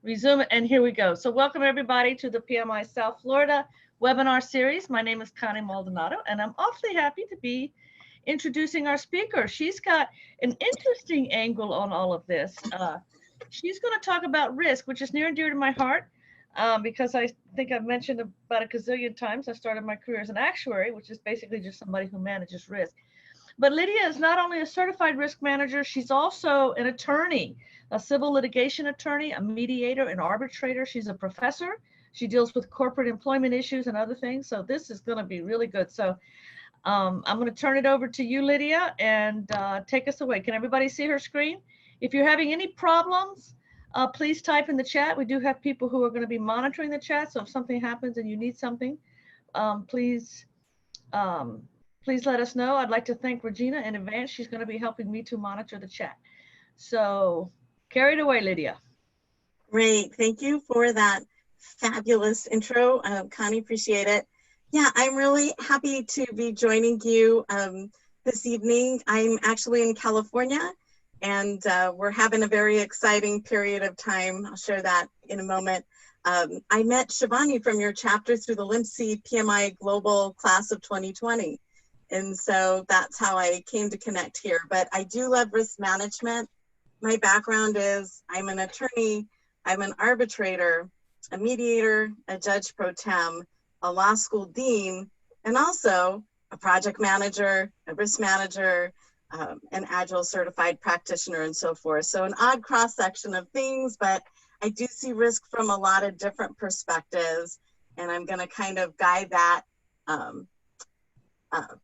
Resume it, and here we go. So welcome everybody to the PMI South Florida webinar series. My name is Connie Maldonado, and I'm awfully happy to be introducing our speaker. She's got an interesting angle on all of this. She's going to talk about risk, which is near and dear to my heart, because I think I've mentioned about a gazillion times I started my career as an actuary, which is basically just somebody who manages risk. But Lydia is not only a certified risk manager, she's also an attorney, a civil litigation attorney, a mediator, an arbitrator. She's a professor. She deals with corporate employment issues and other things. So this is going to be really good. So I'm going to turn it over to you, Lydia, and take us away. Can everybody see her screen? If you're having any problems, please type in the chat. We do have people who are going to be monitoring the chat. So if something happens and you need something, please let us know. I'd like to thank Regina in advance. She's going to be helping me to monitor the chat. So carry it away, Lydia. Great. Thank you for that fabulous intro, Connie. Appreciate it. Yeah, I'm really happy to be joining you this evening. I'm actually in California, and we're having a very exciting period of time. I'll share that in a moment. I met Shivani from your chapter through the LIMSI PMI Global Class of 2020. And so that's how I came to connect here. But I do love risk management. My background is I'm an attorney, I'm an arbitrator, a mediator, a judge pro tem, a law school dean, and also a project manager, a risk manager, an Agile certified practitioner, and so forth. So an odd cross section of things, but I do see risk from a lot of different perspectives, and I'm going to kind of guide that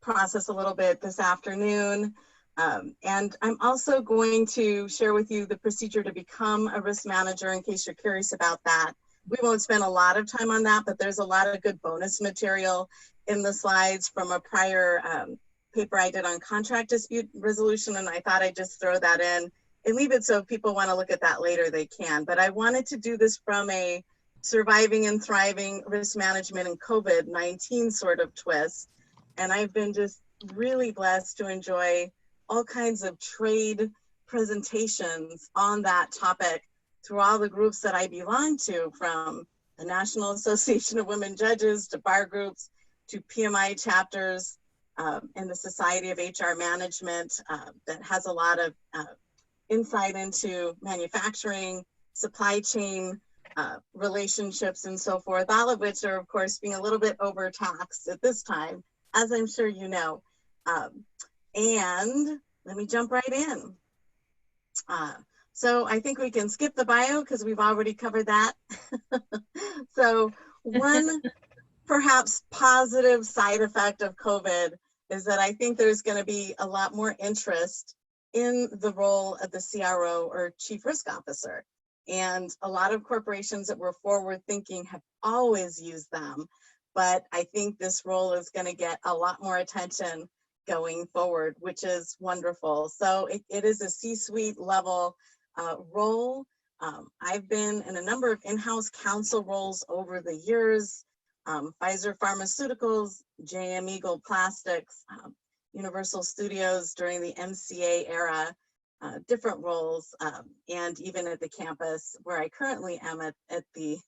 process a little bit this afternoon. And I'm also going to share with you the procedure to become a risk manager in case you're curious about that. We won't spend a lot of time on that, but there's a lot of good bonus material in the slides from a prior paper I did on contract dispute resolution, and I thought I'd just throw that in and leave it so if people want to look at that later, they can. But I wanted to do this from a surviving and thriving risk management and COVID-19 sort of twist. And I've been just really blessed to enjoy all kinds of trade presentations on that topic through all the groups that I belong to, from the National Association of Women Judges to bar groups to PMI chapters and the Society of HR Management that has a lot of insight into manufacturing, supply chain relationships, and so forth, all of which are, of course, being a little bit overtaxed at this time, as I'm sure you know. And let me jump right in. So I think we can skip the bio because we've already covered that. So one perhaps positive side effect of COVID is that I think there's going to be a lot more interest in the role of the CRO or Chief Risk Officer. And a lot of corporations that were forward thinking have always used them. But I think this role is going to get a lot more attention going forward, which is wonderful. So it is a C-suite level role. I've been in a number of in-house counsel roles over the years, Pfizer Pharmaceuticals, JM Eagle Plastics, Universal Studios during the MCA era, different roles, and even at the campus where I currently am at the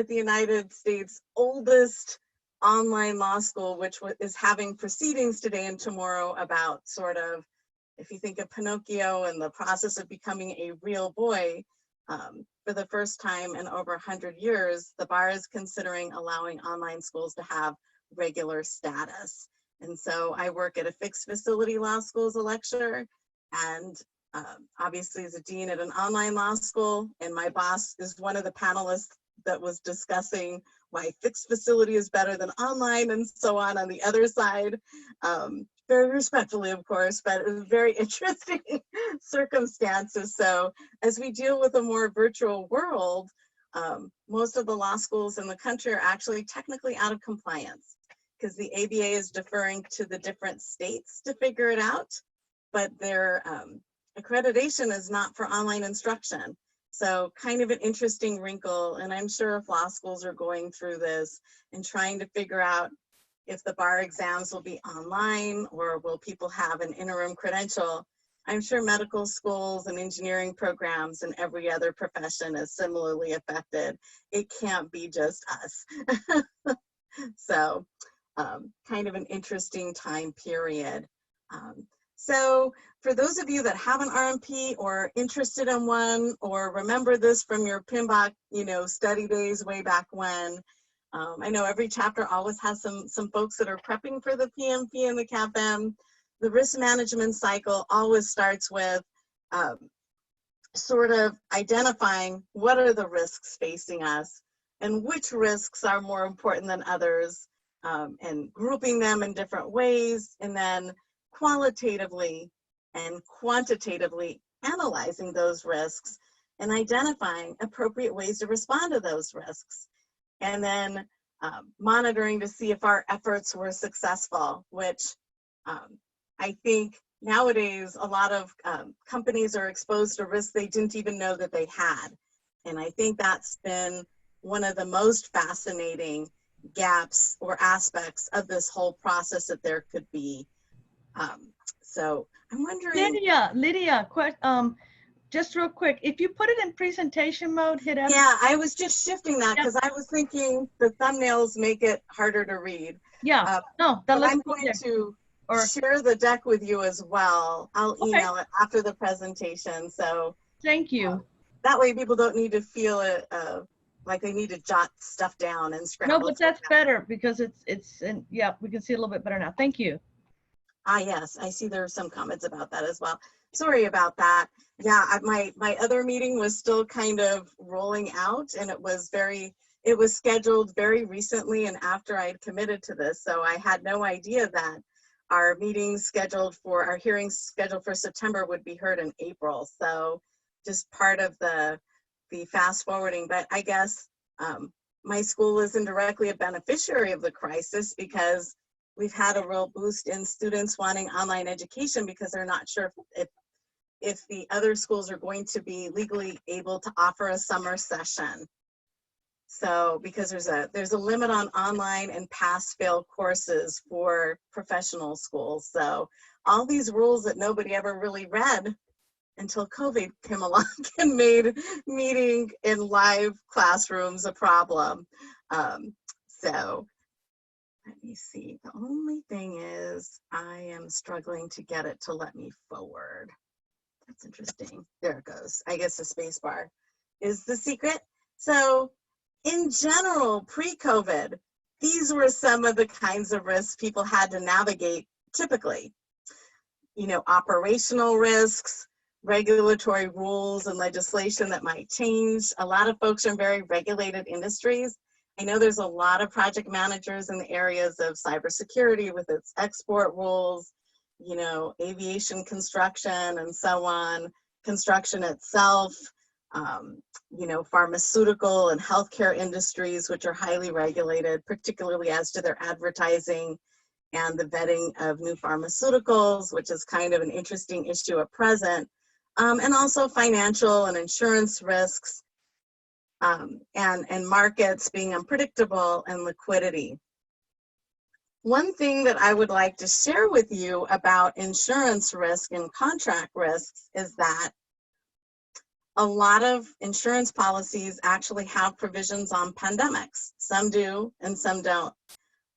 United States' oldest online law school, which is having proceedings today and tomorrow about sort of, if you think of Pinocchio and the process of becoming a real boy, for the first time in over 100 years, the bar is considering allowing online schools to have regular status. And so I work at a fixed facility law school as a lecturer, and obviously as a dean at an online law school, and my boss is one of the panelists that was discussing why fixed facility is better than online and so on the other side. Very respectfully, of course, but it was very interesting circumstances. So as we deal with a more virtual world, most of the law schools in the country are actually technically out of compliance because the ABA is deferring to the different states to figure it out, but their accreditation is not for online instruction. So kind of an interesting wrinkle, and I'm sure if law schools are going through this and trying to figure out if the bar exams will be online or will people have an interim credential, I'm sure medical schools and engineering programs and every other profession is similarly affected. It can't be just us. So kind of an interesting time period. So for those of you that have an RMP or interested in one, or remember this from your PMBOK, study days way back when, I know every chapter always has some folks that are prepping for the PMP and the CAPM. The risk management cycle always starts with sort of identifying what are the risks facing us and which risks are more important than others, and grouping them in different ways, and then qualitatively and quantitatively analyzing those risks and identifying appropriate ways to respond to those risks. And then monitoring to see if our efforts were successful, which I think nowadays a lot of companies are exposed to risks they didn't even know that they had. And I think that's been one of the most fascinating gaps or aspects of this whole process that there could be. So I'm wondering. Lydia, just real quick, if you put it in presentation mode, hit F. Yeah, I was just shifting that because I was thinking the thumbnails make it harder to read. Yeah, no, but I'm going to share the deck with you as well. I'll email it after the presentation. So thank you. That way people don't need to feel it like they need to jot stuff down and scramble. No, but that's better because yeah, we can see a little bit better now. Thank you. Ah, yes, I see there are some comments about that as well. Sorry about that. Yeah, my other meeting was still kind of rolling out, and it was scheduled very recently and after I had committed to this. So I had no idea that our hearings scheduled for September would be heard in April. So just part of the fast forwarding, but I guess my school isn't directly a beneficiary of the crisis because we've had a real boost in students wanting online education because they're not sure if the other schools are going to be legally able to offer a summer session. So because there's a limit on online and pass-fail courses for professional schools. So all these rules that nobody ever really read until COVID came along and made meeting in live classrooms a problem. So let me see. The only thing is I am struggling to get it to let me forward. That's interesting. There it goes. I guess the space bar is the secret. So in general, pre-COVID, these were some of the kinds of risks people had to navigate typically. Operational risks, regulatory rules and legislation that might change. A lot of folks are in very regulated industries. I know there's a lot of project managers in the areas of cybersecurity with its export rules, aviation construction and so on, construction itself, pharmaceutical and healthcare industries, which are highly regulated, particularly as to their advertising and the vetting of new pharmaceuticals, which is kind of an interesting issue at present, and also financial and insurance risks, and markets being unpredictable and liquidity. One thing that I would like to share with you about insurance risk and contract risks is that a lot of insurance policies actually have provisions on pandemics. Some do and some don't.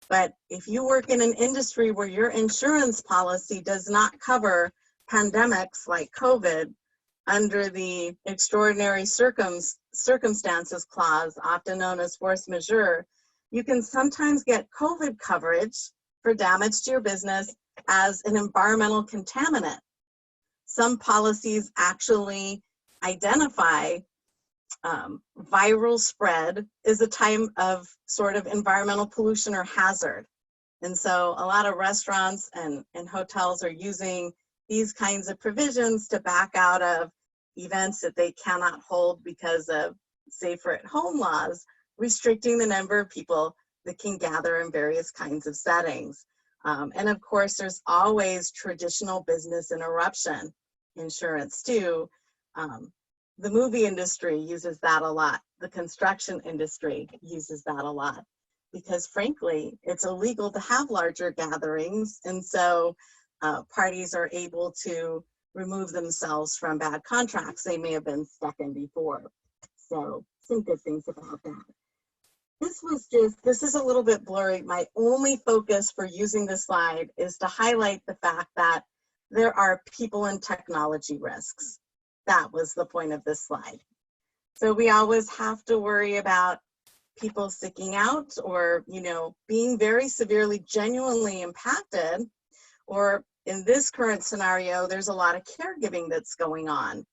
But if you work in an industry where your insurance policy does not cover pandemics like COVID, under the extraordinary circumstances clause, often known as force majeure, you can sometimes get COVID coverage for damage to your business as an environmental contaminant. Some policies actually identify viral spread is a type of sort of environmental pollution or hazard. And so a lot of restaurants and hotels are using these kinds of provisions to back out of events that they cannot hold because of safer at home laws, restricting the number of people that can gather in various kinds of settings. And of course, there's always traditional business interruption insurance too. The movie industry uses that a lot. The construction industry uses that a lot because frankly, it's illegal to have larger gatherings. And so parties are able to remove themselves from bad contracts they may have been stuck in before. So some good things about that. This is a little bit blurry. My only focus for using this slide is to highlight the fact that there are people and technology risks. That was the point of this slide. So we always have to worry about people sticking out or, being very severely, genuinely impacted. Or in this current scenario, there's a lot of caregiving that's going on.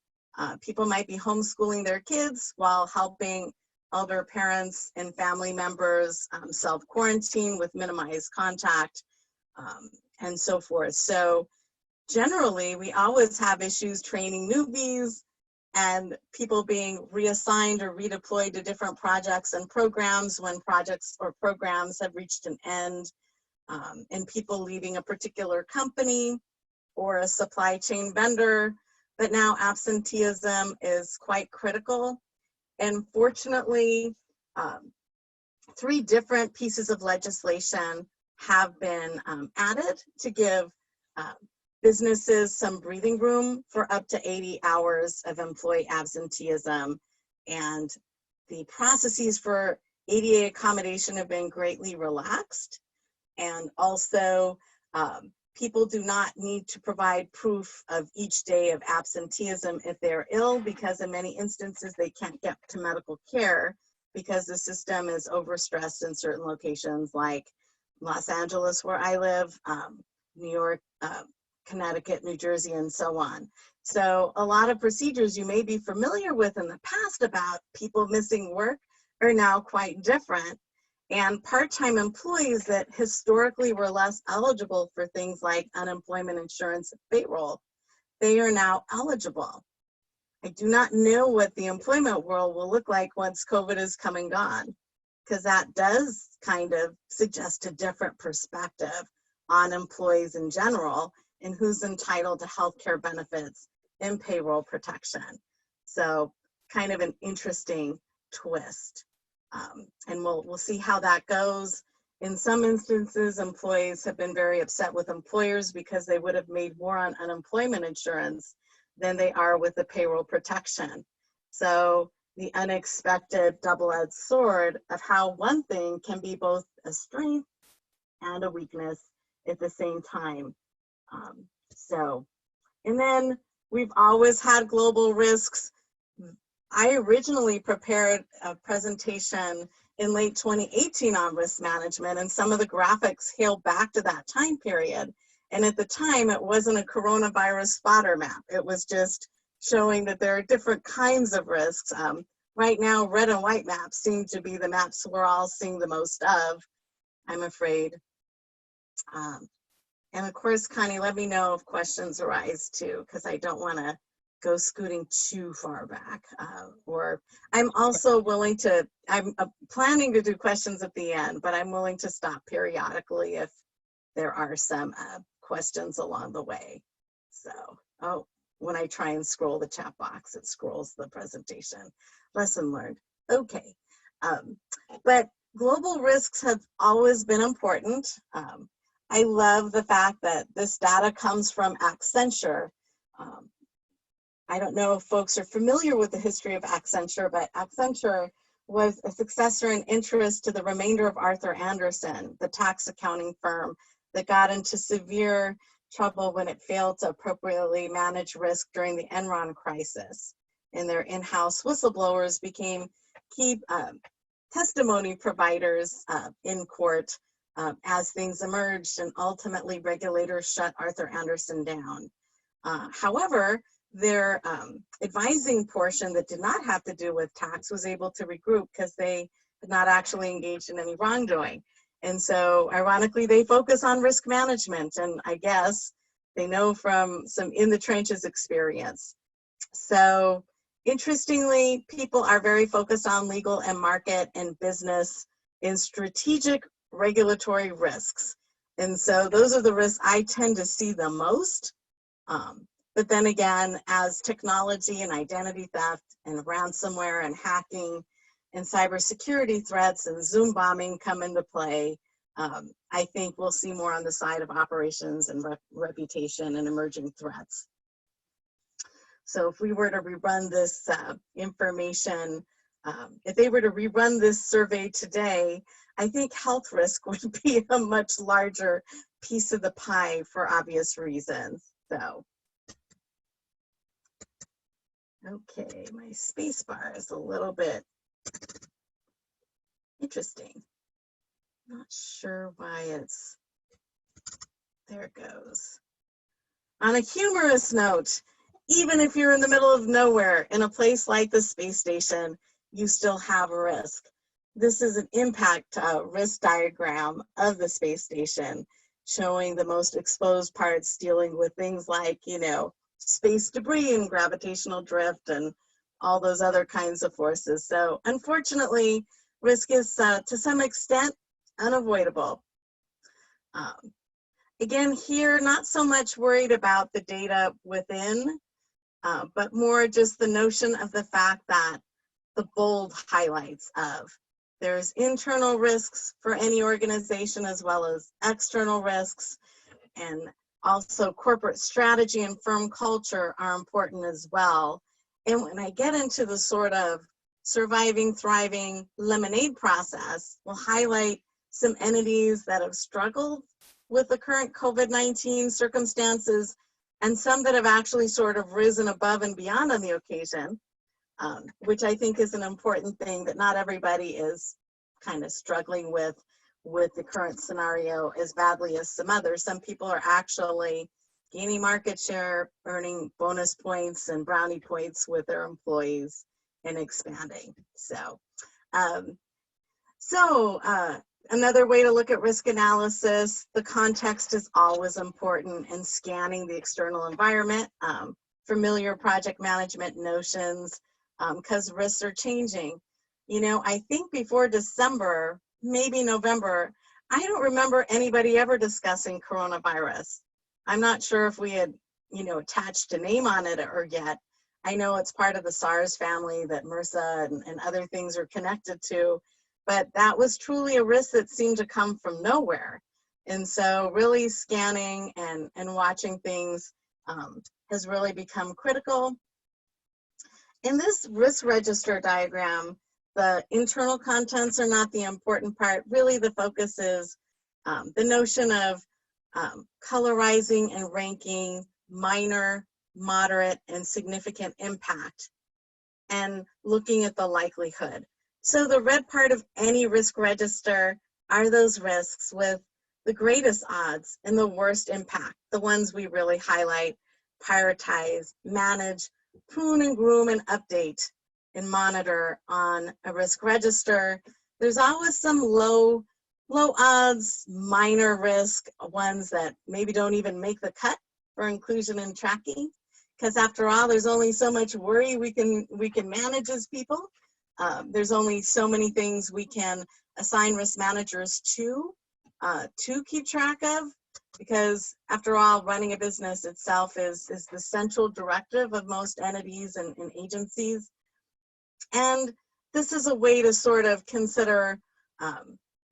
People might be homeschooling their kids while helping elder parents and family members self-quarantine with minimized contact and so forth. So generally, we always have issues training newbies and people being reassigned or redeployed to different projects and programs when projects or programs have reached an end, and people leaving a particular company or a supply chain vendor. But now absenteeism is quite critical. And fortunately, 3 different pieces of legislation have been added to give businesses some breathing room for up to 80 hours of employee absenteeism. And the processes for ADA accommodation have been greatly relaxed. And also, people do not need to provide proof of each day of absenteeism if they're ill, because in many instances they can't get to medical care because the system is overstressed in certain locations like Los Angeles, where I live, New York, Connecticut, New Jersey, and so on. So a lot of procedures you may be familiar with in the past about people missing work are now quite different. And part-time employees that historically were less eligible for things like unemployment insurance and payroll, they are now eligible. I do not know what the employment world will look like once COVID is come and gone, because that does kind of suggest a different perspective on employees in general and who's entitled to healthcare benefits and payroll protection. So kind of an interesting twist. And we'll see how that goes. In some instances, employees have been very upset with employers because they would have made more on unemployment insurance than they are with the payroll protection. So the unexpected double-edged sword of how one thing can be both a strength and a weakness at the same time. And then we've always had global risks. I originally prepared a presentation in late 2018 on risk management, and some of the graphics hail back to that time period. And at the time, it wasn't a coronavirus spotter map. It was just showing that there are different kinds of risks. Right now, red and white maps seem to be the maps we're all seeing the most of, I'm afraid. And of course, Connie, let me know if questions arise too, because I don't want to go scooting too far back. Or I'm also willing to, I'm planning to do questions at the end, but I'm willing to stop periodically if there are some questions along the way. So, when I try and scroll the chat box, it scrolls the presentation. Lesson learned. Okay. But global risks have always been important. I love the fact that this data comes from Accenture. I don't know if folks are familiar with the history of Accenture, but Accenture was a successor in interest to the remainder of Arthur Andersen, the tax accounting firm that got into severe trouble when it failed to appropriately manage risk during the Enron crisis. And their in-house whistleblowers became key testimony providers in court as things emerged, and ultimately regulators shut Arthur Andersen down. However, their advising portion that did not have to do with tax was able to regroup because they had not actually engaged in any wrongdoing. And so ironically, they focus on risk management, and I guess they know from some in the trenches experience. So interestingly, people are very focused on legal and market and business and strategic regulatory risks. And so those are the risks I tend to see the most. But then again, as technology and identity theft and ransomware and hacking and cybersecurity threats and Zoom bombing come into play, I think we'll see more on the side of operations and reputation and emerging threats. So if we were to rerun this information, if they were to rerun this survey today, I think health risk would be a much larger piece of the pie for obvious reasons. So, okay, my space bar is a little bit interesting. Not sure why it's, there it goes. On a humorous note, even if you're in the middle of nowhere in a place like the space station, you still have a risk. This is an impact risk diagram of the space station, showing the most exposed parts dealing with things like, you know, space debris and gravitational drift and all those other kinds of forces. So unfortunately, risk is to some extent unavoidable. Again, here, not so much worried about the data within, but more just the notion of the fact that the bold highlights of there's internal risks for any organization as well as external risks, and also corporate strategy and firm culture are important as well. And when I get into the sort of surviving, thriving lemonade process, we'll highlight some entities that have struggled with the current COVID-19 circumstances, and some that have actually sort of risen above and beyond on the occasion, which I think is an important thing, that not everybody is kind of struggling with the current scenario as badly as some others. Some people are actually gaining market share, earning bonus points and brownie points with their employees, and expanding. So, another way to look at risk analysis, the context is always important in scanning the external environment, familiar project management notions, because risks are changing. You know, I think before December, maybe November, I don't remember anybody ever discussing coronavirus. I'm not sure if we had, you know, attached a name on it or yet. I know it's part of the SARS family that MRSA and other things are connected to, but that was truly a risk that seemed to come from nowhere. And so really scanning and watching things has really become critical. In this risk register diagram, the internal contents are not the important part. Really the focus is the notion of colorizing and ranking minor, moderate, and significant impact, and looking at the likelihood. So the red part of any risk register are those risks with the greatest odds and the worst impact, the ones we really highlight, prioritize, manage, prune and groom and update and monitor on a risk register. There's always some low odds, minor risk ones that maybe don't even make the cut for inclusion and tracking, because after all, there's only so much worry we can manage as people. There's only so many things we can assign risk managers to keep track of, because after all, running a business itself is the central directive of most entities and agencies. And this is a way to sort of consider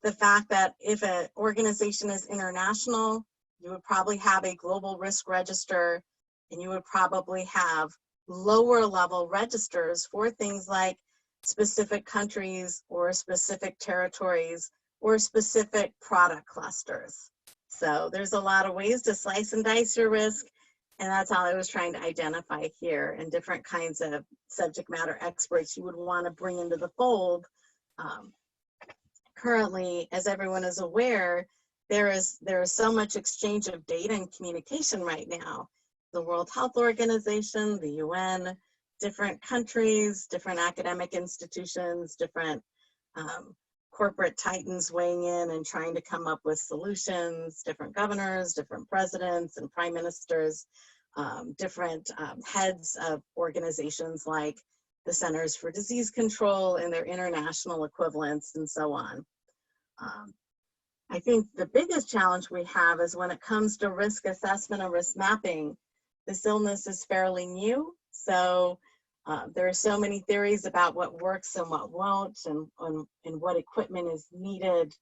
the fact that if an organization is international, you would probably have a global risk register, and you would probably have lower level registers for things like specific countries or specific territories or specific product clusters. So there's a lot of ways to slice and dice your risk, and that's all I was trying to identify here, and different kinds of subject matter experts you would want to bring into the fold. Currently, as everyone is aware, there is so much exchange of data and communication right now. The World Health Organization, the UN, different countries, different academic institutions, different corporate titans weighing in and trying to come up with solutions, different governors, different presidents and prime ministers, different heads of organizations like the Centers for Disease Control and their international equivalents, and so on. I think the biggest challenge we have is when it comes to risk assessment and risk mapping. This illness is fairly new, so there are so many theories about what works and what won't, and what equipment is needed,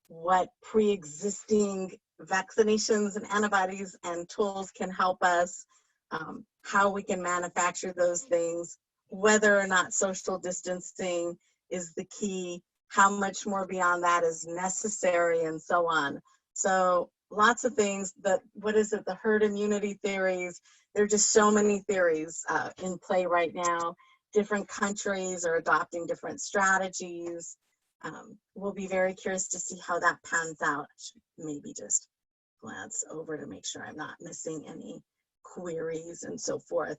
what pre-existing vaccinations and antibodies and tools can help us, how we can manufacture those things, whether or not social distancing is the key, how much more beyond that is necessary, and so on. So lots of things. What is it, the herd immunity theories? There are just so many theories in play right now. Different countries are adopting different strategies. We'll be very curious to see how that pans out. I should maybe just glance over to make sure I'm not missing any queries and so forth.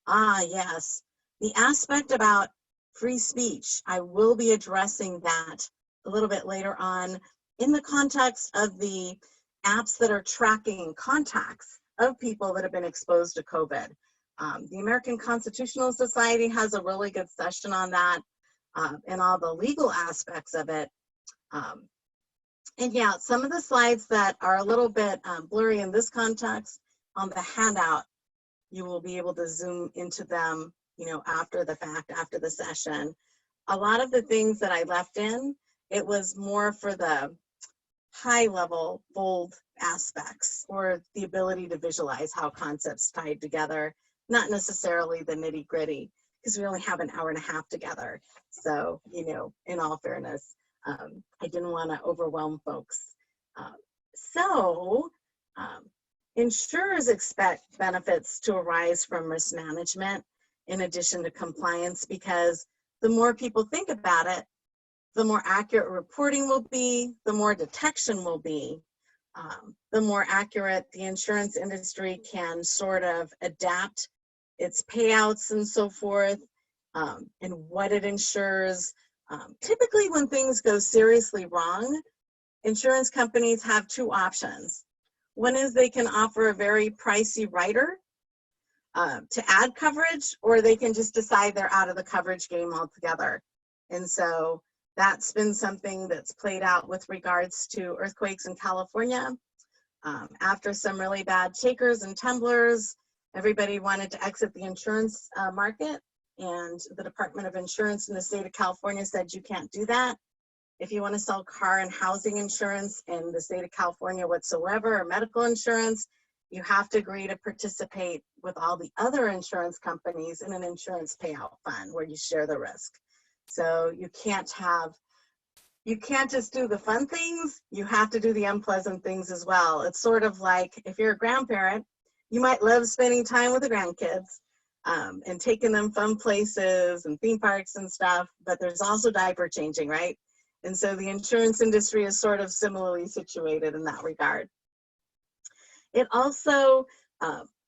Yes, the aspect about free speech, I will be addressing that a little bit later on in the context of the apps that are tracking contacts of people that have been exposed to COVID. The American Constitutional Society has a really good session on that and all the legal aspects of it. And yeah, some of the slides that are a little bit blurry in this context, on the handout, you will be able to zoom into them, you know, after the fact, after the session. A lot of the things that I left in, it was more for the high level, bold aspects, or the ability to visualize how concepts tied together, not necessarily the nitty gritty, because we only have an hour and a half together. So, you know, in all fairness, I didn't want to overwhelm folks. Insurers expect benefits to arise from risk management in addition to compliance, because the more people think about it, the more accurate reporting will be, the more detection will be, the more accurate the insurance industry can sort of adapt its payouts and so forth, and what it insures. Typically when things go seriously wrong, insurance companies have two options. One is they can offer a very pricey rider to add coverage, or they can just decide they're out of the coverage game altogether. And so that's been something that's played out with regards to earthquakes in California. After some really bad shakers and tumblers, everybody wanted to exit the insurance market, and the Department of Insurance in the state of California said you can't do that. If you want to sell car and housing insurance in the state of California whatsoever, or medical insurance, you have to agree to participate with all the other insurance companies in an insurance payout fund where you share the risk. So you can't just do the fun things, you have to do the unpleasant things as well. It's sort of like if you're a grandparent, you might love spending time with the grandkids and taking them fun places and theme parks and stuff, but there's also diaper changing, right? And so the insurance industry is sort of similarly situated in that regard. It also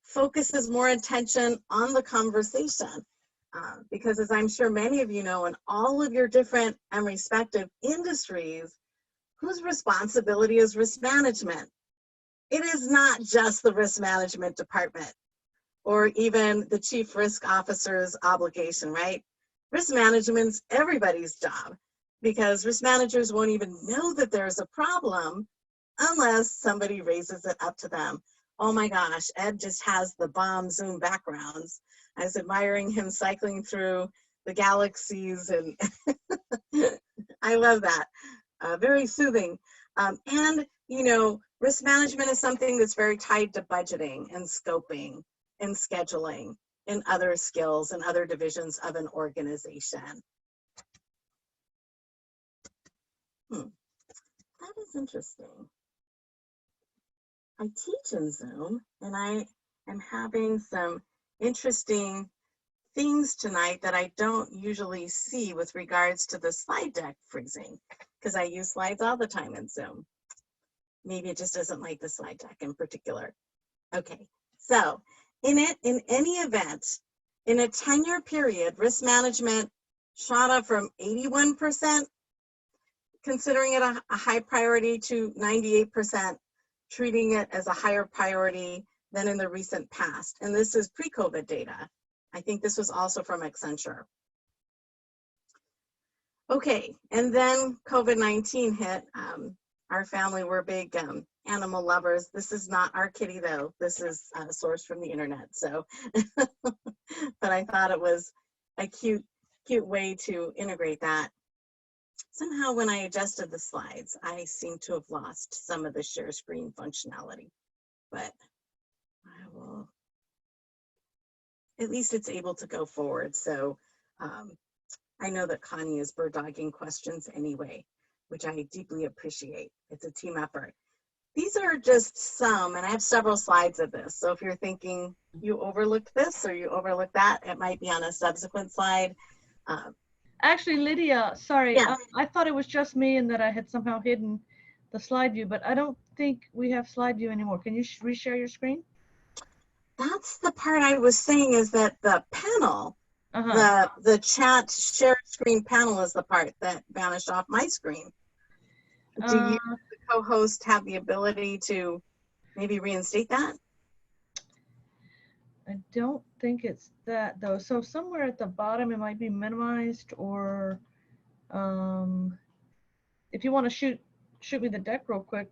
focuses more attention on the conversation because, as I'm sure many of you know, in all of your different and respective industries, whose responsibility is risk management? It is not just the risk management department or even the chief risk officer's obligation, right? Risk management's everybody's job, because risk managers won't even know that there's a problem unless somebody raises it up to them. Oh my gosh, Ed just has the bomb Zoom backgrounds. I was admiring him cycling through the galaxies, and I love that. Very soothing. And, you know, risk management is something that's very tied to budgeting and scoping and scheduling and other skills and other divisions of an organization. That is interesting. I teach in Zoom, and I am having some interesting things tonight that I don't usually see with regards to the slide deck freezing, because I use slides all the time in Zoom. Maybe it just doesn't like the slide deck in particular. Okay, so in any event, in a 10-year period, risk management shot up from 81%, considering it a high priority, to 98%, treating it as a higher priority than in the recent past. And this is pre-COVID data. I think this was also from Accenture. Okay, and then COVID-19 hit. Our family, we're big animal lovers. This is not our kitty though. This is sourced from the internet. So, but I thought it was a cute way to integrate that. Somehow when I adjusted the slides, I seem to have lost some of the share screen functionality, but I will at least it's able to go forward. So I know that Connie is bird dogging questions anyway, which I deeply appreciate. It's a team effort. These are just some, and I have several slides of this. So if you're thinking you overlooked this or you overlooked that, it might be on a subsequent slide. Actually, Lydia, sorry, Yeah. I thought it was just me and that I had somehow hidden the slide view, but I don't think we have slide view anymore. Can you reshare your screen? That's the part I was saying, is that the panel, the chat share screen panel is the part that vanished off my screen. Do you, the co-host, have the ability to maybe reinstate that? I don't think it's that though. So somewhere at the bottom it might be minimized, or if you want to shoot me the deck real quick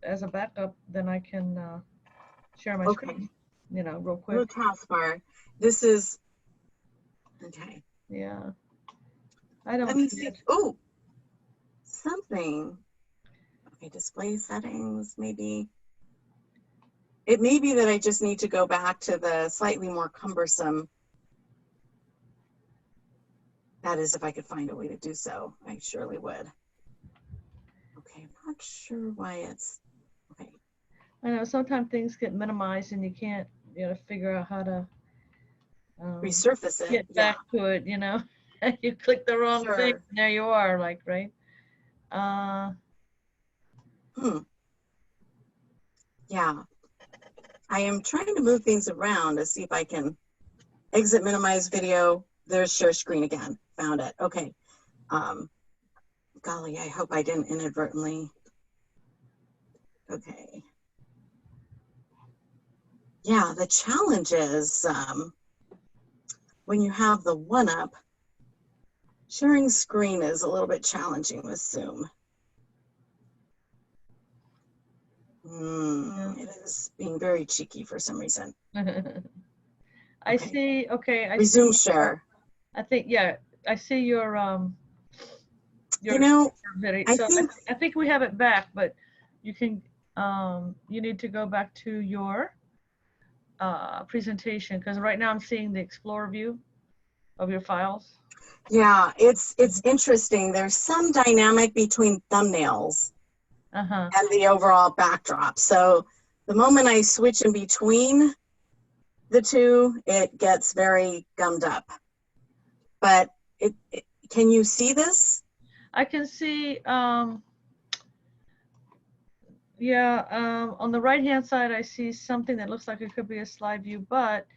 as a backup, then I can share my screen, you know, real quick. Blue taskbar. This is okay. Yeah. I don't. Let me see. Oh, something. Okay, display settings, maybe. It may be that I just need to go back to the slightly more cumbersome. That is, if I could find a way to do so, I surely would. Okay, I'm not sure why it's, okay. I know sometimes things get minimized and you can't, you know, figure out how to resurface it. Get back to it, you know. You click the wrong thing, and there you are, like, right? Yeah. I am trying to move things around to see if I can exit minimize video. There's share screen again. Found it. Okay. Golly, I hope I didn't inadvertently. Okay. Yeah, the challenge is when you have the one-up, sharing screen is a little bit challenging with Zoom. It is being very cheeky for some reason. I see. Okay. I resume see, share. I think, yeah, I see your you know, video. So I think we have it back, but you can you need to go back to your presentation, because right now I'm seeing the Explorer view of your files. Yeah, it's interesting. There's some dynamic between thumbnails and the overall backdrop. So the moment I switch in between the two, it gets very gummed up. But can you see this? I can see, yeah, on the right-hand side, I see something that looks like it could be a slide view, but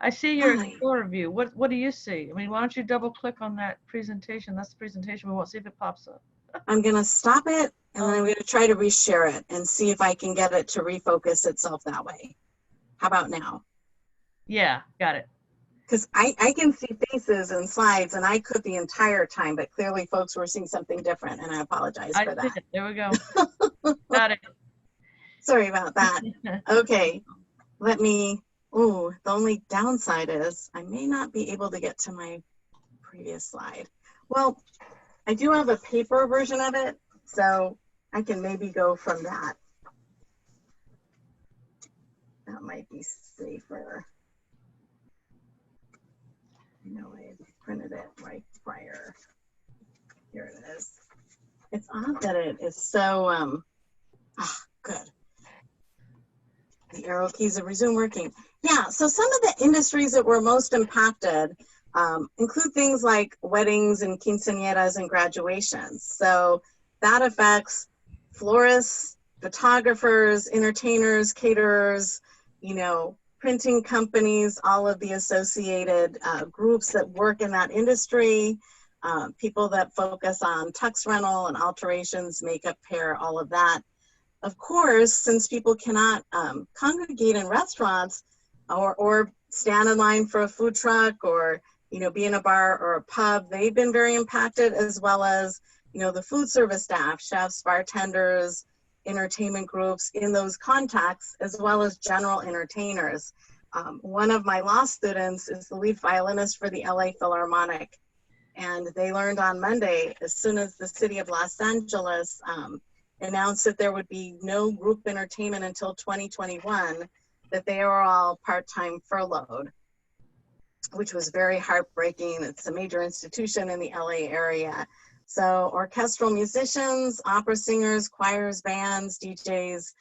I see your Explorer view. What do you see? I mean, why don't you double click on that presentation? That's the presentation. We won't see if it pops up. I'm going to stop it, and then I'm going to try to reshare it and see if I can get it to refocus itself that way. How about now? Yeah, got it. Because I can see faces and slides, and I could the entire time, but clearly folks were seeing something different, and I apologize for that. There we go. Got it. Sorry about that. Okay, let me, the only downside is I may not be able to get to my previous slide. Well, I do have a paper version of it, so I can maybe go from that. That might be safer. I know I printed it right prior. Here it is. It's odd that it is so, good. The arrow keys have resumed working. Yeah, so some of the industries that were most impacted include things like weddings and quinceañeras and graduations. So that affects florists, photographers, entertainers, caterers, you know, printing companies, all of the associated groups that work in that industry, people that focus on tux rental and alterations, makeup, hair, all of that. Of course, since people cannot congregate in restaurants or stand in line for a food truck or, you know, be in a bar or a pub, they've been very impacted, as well as, you know, the food service staff, chefs, bartenders, entertainment groups in those contexts, as well as general entertainers. One of my law students is the lead violinist for the LA Philharmonic. And they learned on Monday, as soon as the city of Los Angeles announced that there would be no group entertainment until 2021, that they are all part-time furloughed. which was very heartbreaking. It's a major institution in the LA area. So orchestral musicians, opera singers, choirs, bands, DJs,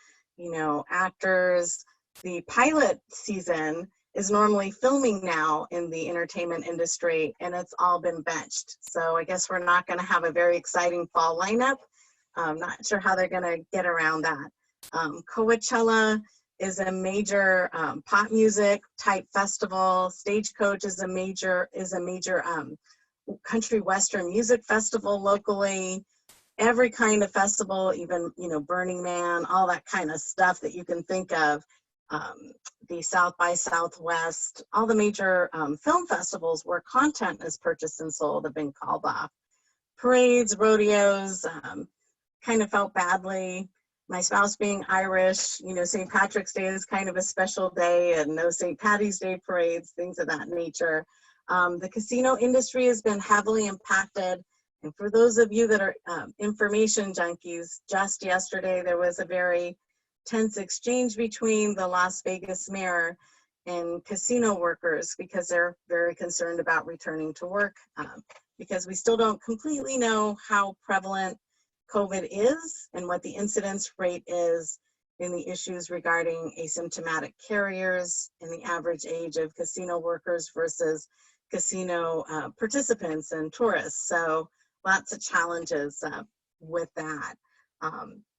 actors. The pilot season is normally filming now in the entertainment industry, and it's all been benched. So I guess we're not going to have a very exciting fall lineup. I'm not sure how they're going to get around that. Coachella is a major pop music type festival. Stagecoach is a major country western music festival locally. Every kind of festival, even Burning Man, all that kind of stuff that you can think of. The South by Southwest, all the major film festivals where content is purchased and sold have been called off. Parades, rodeos, kind of felt badly. My spouse being Irish, St. Patrick's Day is kind of a special day, and no St. Patty's Day parades, things of that nature. The casino industry has been heavily impacted. And for those of you that are information junkies, just yesterday there was a very tense exchange between the Las Vegas mayor and casino workers because they're very concerned about returning to work because we still don't completely know how prevalent COVID is and what the incidence rate is in the issues regarding asymptomatic carriers and the average age of casino workers versus casino participants and tourists. So lots of challenges with that.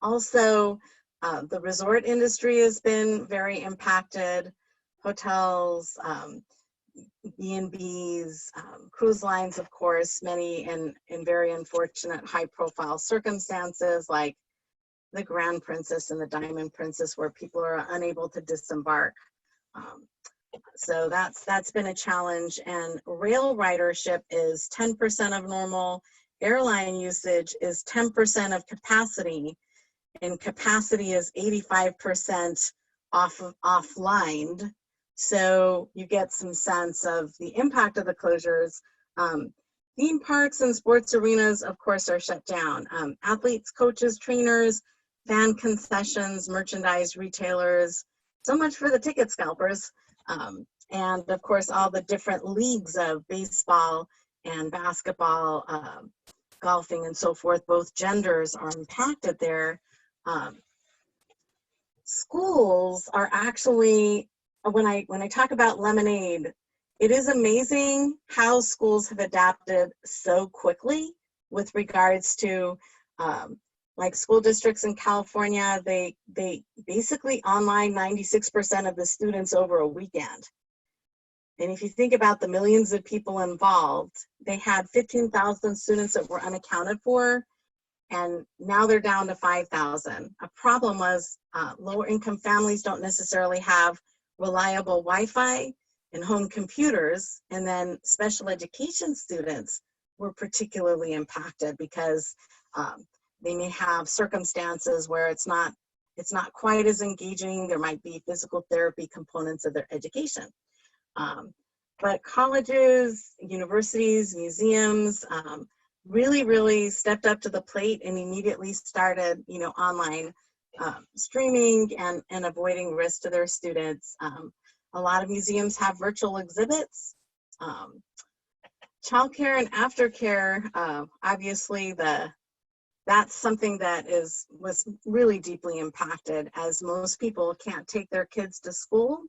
Also, the resort industry has been very impacted. Hotels, B&Bs, cruise lines, of course, many in very unfortunate high-profile circumstances like the Grand Princess and the Diamond Princess, where people are unable to disembark. So that's been a challenge. And rail ridership is 10% of normal. Airline usage is 10% of capacity, and capacity is 85% offline. So you get some sense of the impact of the closures. Theme parks and sports arenas, of course, are shut down. Athletes, coaches, trainers, fan concessions, merchandise retailers, so much for the ticket scalpers. And of course, all the different leagues of baseball and basketball, golfing and so forth, both genders are impacted there. Schools are actually, when I talk about lemonade, it is amazing how schools have adapted so quickly with regards to like school districts in California. They basically online 96% of the students over a weekend. And if you think about the millions of people involved, they had 15,000 students that were unaccounted for, and now they're down to 5,000. A problem was lower income families don't necessarily have reliable Wi-Fi and home computers, and then special education students were particularly impacted because they may have circumstances where it's not quite as engaging. There might be physical therapy components of their education. But colleges, universities, museums really stepped up to the plate and immediately started, online streaming and avoiding risk to their students. A lot of museums have virtual exhibits. Childcare and aftercare, obviously that's something that was really deeply impacted, as most people can't take their kids to school.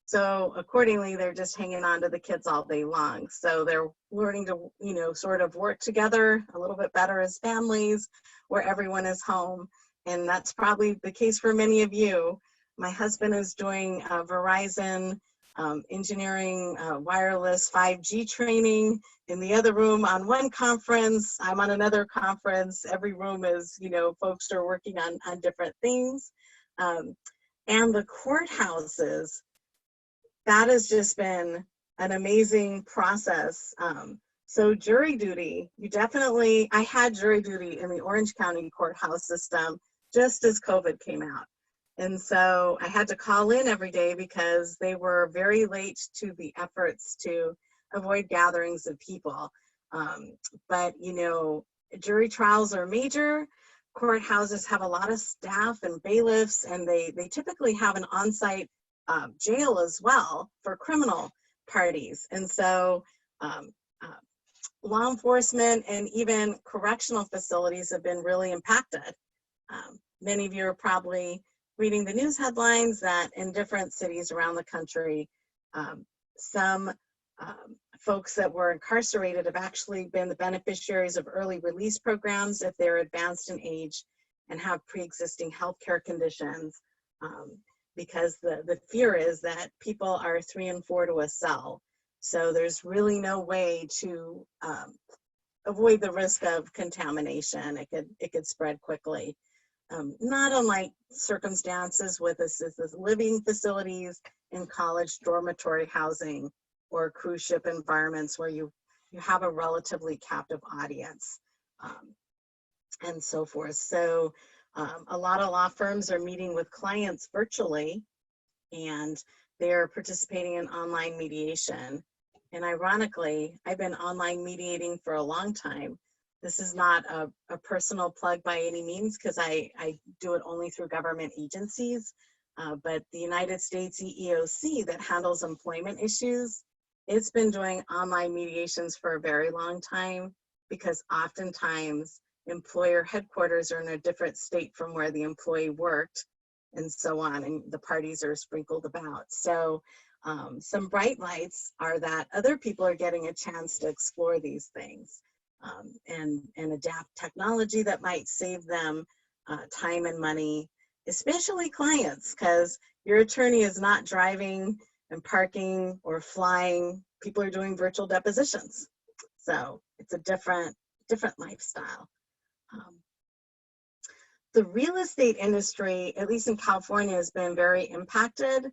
So accordingly, they're just hanging on to the kids all day long. So they're learning to, sort of work together a little bit better as families where everyone is home. And that's probably the case for many of you. My husband is doing Verizon engineering, wireless 5G training in the other room on one conference. I'm on another conference. Every room is, folks are working on different things. And the courthouses, that has just been an amazing process. So jury duty, I had jury duty in the Orange County courthouse system just as COVID came out. And so I had to call in every day because they were very late to the efforts to avoid gatherings of people. But, jury trials are major. Courthouses have a lot of staff and bailiffs, and they typically have an on-site jail as well for criminal parties. And so law enforcement and even correctional facilities have been really impacted. Many of you are probably reading the news headlines that in different cities around the country, some folks that were incarcerated have actually been the beneficiaries of early release programs if they're advanced in age and have pre-existing healthcare conditions, because the fear is that people are 3 and 4 to a cell. So there's really no way to avoid the risk of contamination. It could spread quickly. Not unlike circumstances with assisted living facilities in college dormitory housing or cruise ship environments where you have a relatively captive audience, and so forth. So a lot of law firms are meeting with clients virtually, and they're participating in online mediation. And ironically, I've been online mediating for a long time. This is not a personal plug by any means, because I do it only through government agencies, but the United States EEOC that handles employment issues, it's been doing online mediations for a very long time, because oftentimes employer headquarters are in a different state from where the employee worked, and so on, and the parties are sprinkled about. So some bright lights are that other people are getting a chance to explore these things, and adapt technology that might save them time and money, especially clients, because your attorney is not driving and parking or flying. People are doing virtual depositions. So it's a different lifestyle. The real estate industry, at least in California, has been very impacted,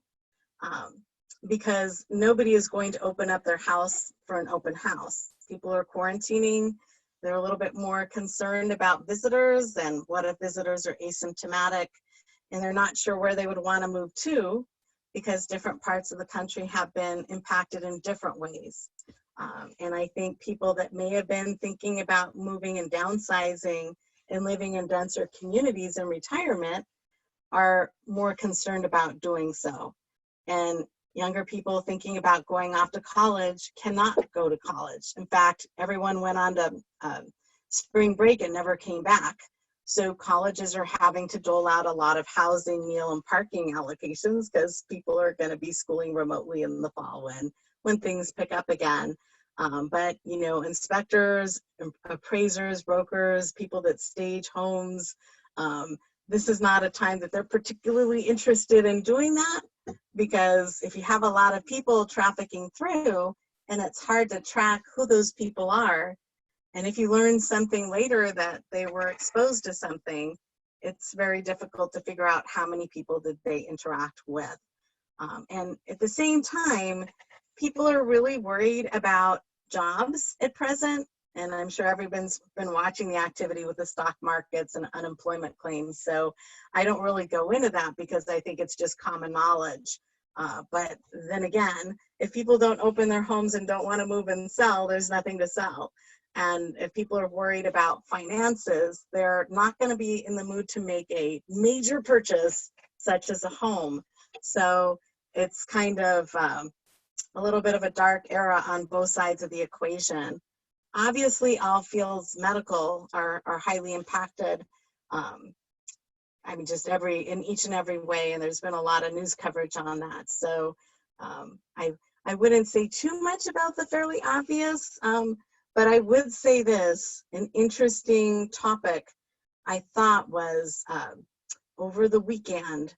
because nobody is going to open up their house for an open house. People are quarantining. They're a little bit more concerned about visitors, and what if visitors are asymptomatic and they're not sure where they would want to move to, because different parts of the country have been impacted in different ways. And I think people that may have been thinking about moving and downsizing and living in denser communities in retirement are more concerned about doing so. And younger people thinking about going off to college cannot go to college. In fact, everyone went on to spring break and never came back. So colleges are having to dole out a lot of housing, meal, and parking allocations, because people are going to be schooling remotely in the fall when things pick up again. But you know, inspectors, appraisers, brokers, people that stage homes, this is not a time that they're particularly interested in doing that, because if you have a lot of people trafficking through and it's hard to track who those people are, and if you learn something later that they were exposed to something, it's very difficult to figure out how many people did they interact with. And at the same time, people are really worried about jobs at present. And I'm sure everyone's been watching the activity with the stock markets and unemployment claims. So I don't really go into that, because I think it's just common knowledge. But then again, if people don't open their homes and don't want to move and sell, there's nothing to sell. And if people are worried about finances, they're not going to be in the mood to make a major purchase, such as a home. So it's kind of a little bit of a dark era on both sides of the equation. Obviously, all fields medical are highly impacted. I mean, just in each and every way, and there's been a lot of news coverage on that. So I wouldn't say too much about the fairly obvious, but I would say this: an interesting topic I thought was over the weekend,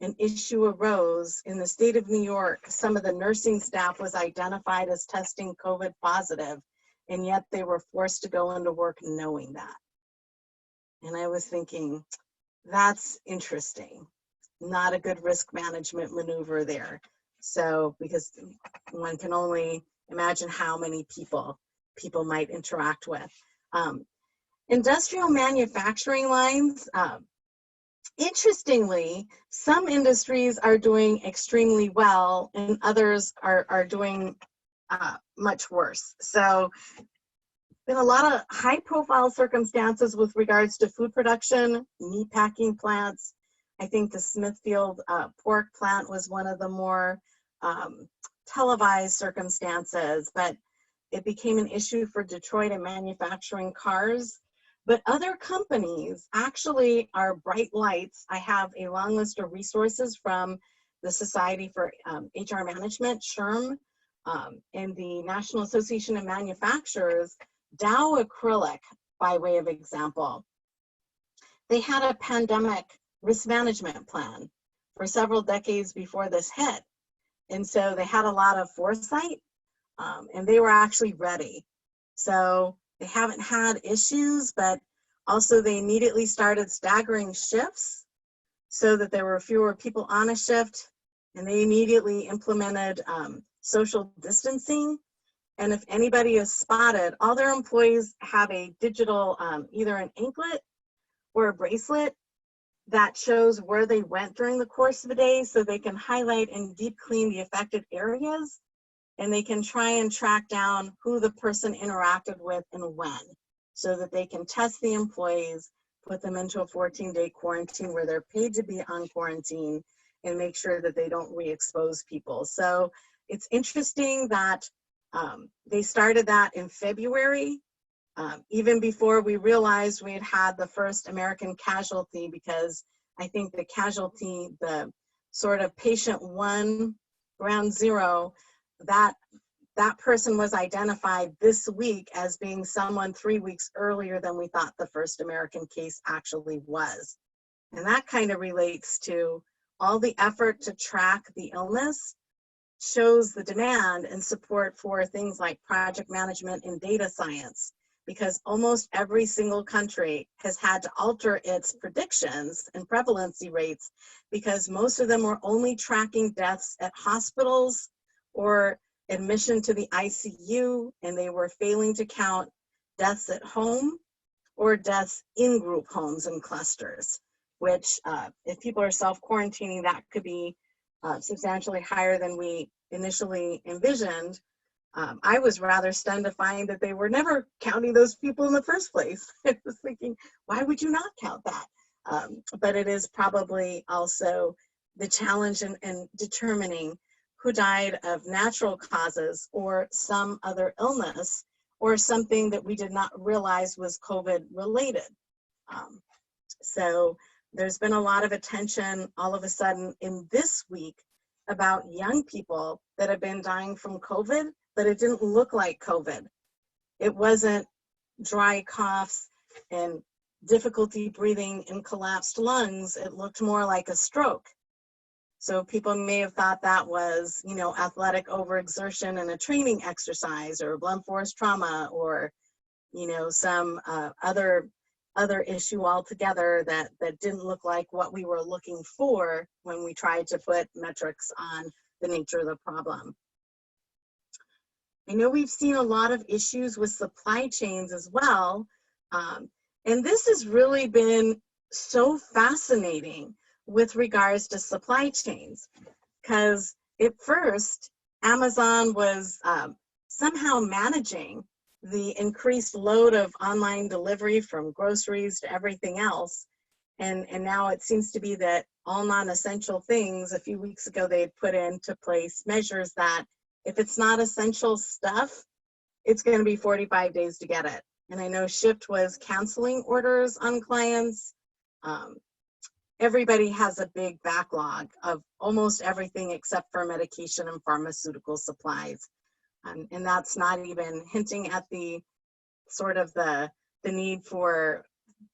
an issue arose in the state of New York. Some of the nursing staff was identified as testing COVID positive, and yet they were forced to go into work knowing that. And I was thinking, that's interesting. Not a good risk management maneuver there. So, because one can only imagine how many people might interact with. Industrial manufacturing lines, interestingly, some industries are doing extremely well and others are doing much worse. So been a lot of high profile circumstances with regards to food production, meat packing plants. I think the Smithfield pork plant was one of the more televised circumstances, but it became an issue for Detroit and manufacturing cars. But other companies actually are bright lights. I have a long list of resources from the Society for HR Management, SHRM, and the National Association of Manufacturers. Dow Acrylic, by way of example, they had a pandemic risk management plan for several decades before this hit. And so they had a lot of foresight, and they were actually ready. So they haven't had issues, but also they immediately started staggering shifts so that there were fewer people on a shift, and they immediately implemented social distancing. And if anybody is spotted, all their employees have a digital, either an anklet or a bracelet that shows where they went during the course of the day, so they can highlight and deep clean the affected areas, and they can try and track down who the person interacted with and when, so that they can test the employees, put them into a 14-day quarantine where they're paid to be on quarantine, and make sure that they don't re-expose people. So it's interesting that they started that in February, even before we realized we had had the first American casualty, because I think the casualty, the sort of patient one, ground zero, that person was identified this week as being someone 3 weeks earlier than we thought the first American case actually was. And that kind of relates to all the effort to track the illness, shows the demand and support for things like project management and data science, because almost every single country has had to alter its predictions and prevalency rates, because most of them were only tracking deaths at hospitals or admission to the ICU, and they were failing to count deaths at home or deaths in group homes and clusters, which if people are self-quarantining, that could be substantially higher than we initially envisioned. I was rather stunned to find that they were never counting those people in the first place. I was thinking, why would you not count that? But it is probably also the challenge in determining who died of natural causes or some other illness or something that we did not realize was COVID related. So there's been a lot of attention all of a sudden in this week about young people that have been dying from COVID, but it didn't look like COVID. It wasn't dry coughs and difficulty breathing and collapsed lungs. It looked more like a stroke. So people may have thought that was, you know, athletic overexertion and a training exercise, or blunt force trauma, or, you know, some other issue altogether that didn't look like what we were looking for when we tried to put metrics on the nature of the problem. I know we've seen a lot of issues with supply chains as well. And this has really been so fascinating with regards to supply chains, because at first Amazon was somehow managing the increased load of online delivery from groceries to everything else. And now it seems to be that all non-essential things, a few weeks ago, they had put into place measures that if it's not essential stuff, it's going to be 45 days to get it. And I know Shift was canceling orders on clients. Everybody has a big backlog of almost everything except for medication and pharmaceutical supplies. And that's not even hinting at the sort of the need for,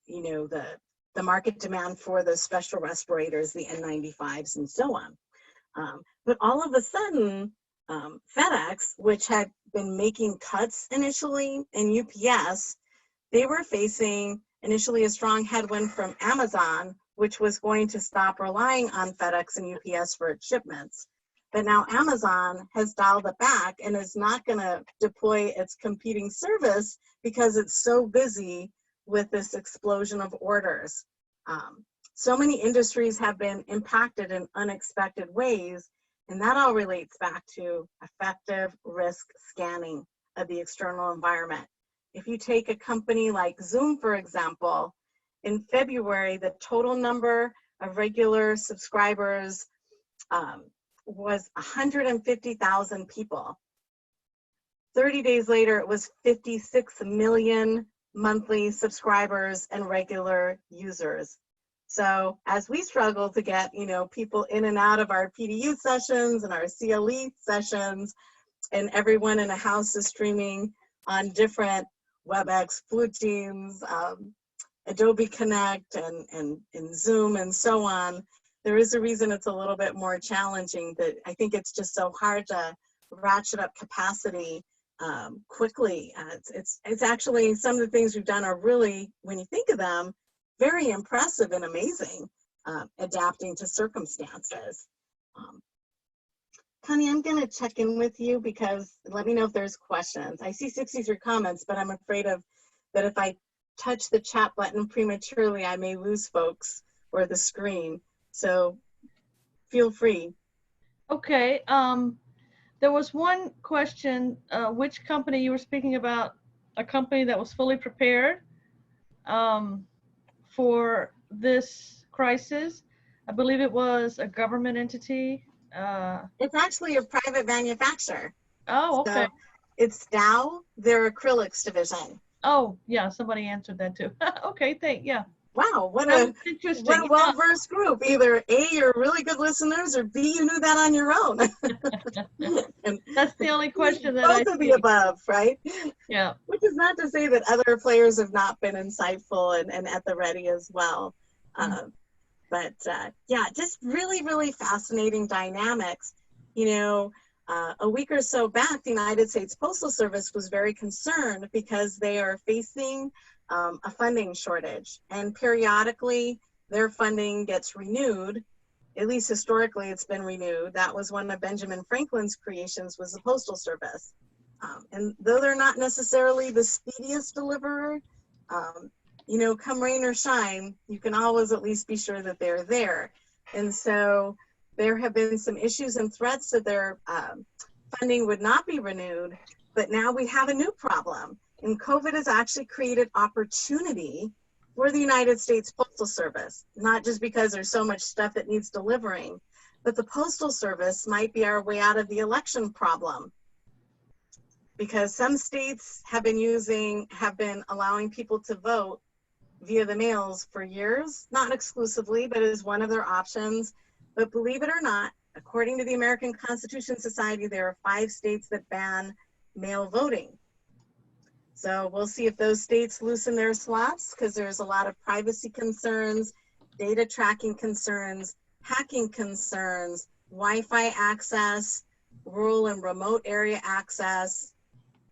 you know, the market demand for the special respirators, the N95s and so on. But all of a sudden, FedEx, which had been making cuts initially, and UPS, they were facing initially a strong headwind from Amazon, which was going to stop relying on FedEx and UPS for its shipments. But now Amazon has dialed it back and is not going to deploy its competing service because it's so busy with this explosion of orders. So many industries have been impacted in unexpected ways, and that all relates back to effective risk scanning of the external environment. If you take a company like Zoom, for example, in February, the total number of regular subscribers was 150,000 people. 30 days later, it was 56 million monthly subscribers and regular users. So as we struggle to get, people in and out of our PDU sessions and our CLE sessions, and everyone in a house is streaming on different WebEx, Blue Teams, Adobe Connect, and Zoom, and so on, there is a reason it's a little bit more challenging. But I think it's just so hard to ratchet up capacity quickly. It's actually, some of the things we've done are really, when you think of them, very impressive and amazing, adapting to circumstances. Connie, I'm going to check in with you, because let me know if there's questions. I see 63 comments, but I'm afraid that if I touch the chat button prematurely, I may lose folks or the screen. So feel free. Okay. There was one question, which company you were speaking about, a company that was fully prepared for this crisis. I believe it was a government entity. It's actually a private manufacturer. Oh, okay. So it's Dow, their acrylics division. Oh, yeah, somebody answered that too. Okay, yeah. Wow, what a well-versed group. Either A, you're really good listeners, or B, you knew that on your own. And that's the only question that both of the above, right? Yeah. Which is not to say that other players have not been insightful and at the ready as well. But yeah, just really, really fascinating dynamics. A week or so back, the United States Postal Service was very concerned because they are facing a funding shortage, and periodically their funding gets renewed. At least historically it's been renewed. That was one of Benjamin Franklin's creations, was the Postal Service. And though they're not necessarily the speediest deliverer, come rain or shine, you can always at least be sure that they're there. And so there have been some issues and threats that their funding would not be renewed, but now we have a new problem. And COVID has actually created opportunity for the United States Postal Service, not just because there's so much stuff that needs delivering, but the Postal Service might be our way out of the election problem. Because some states have been allowing people to vote via the mails for years, not exclusively, but as one of their options. But believe it or not, according to the American Constitution Society, there are 5 states that ban mail voting. So we'll see if those states loosen their slots, because there's a lot of privacy concerns, data tracking concerns, hacking concerns, Wi-Fi access, rural and remote area access,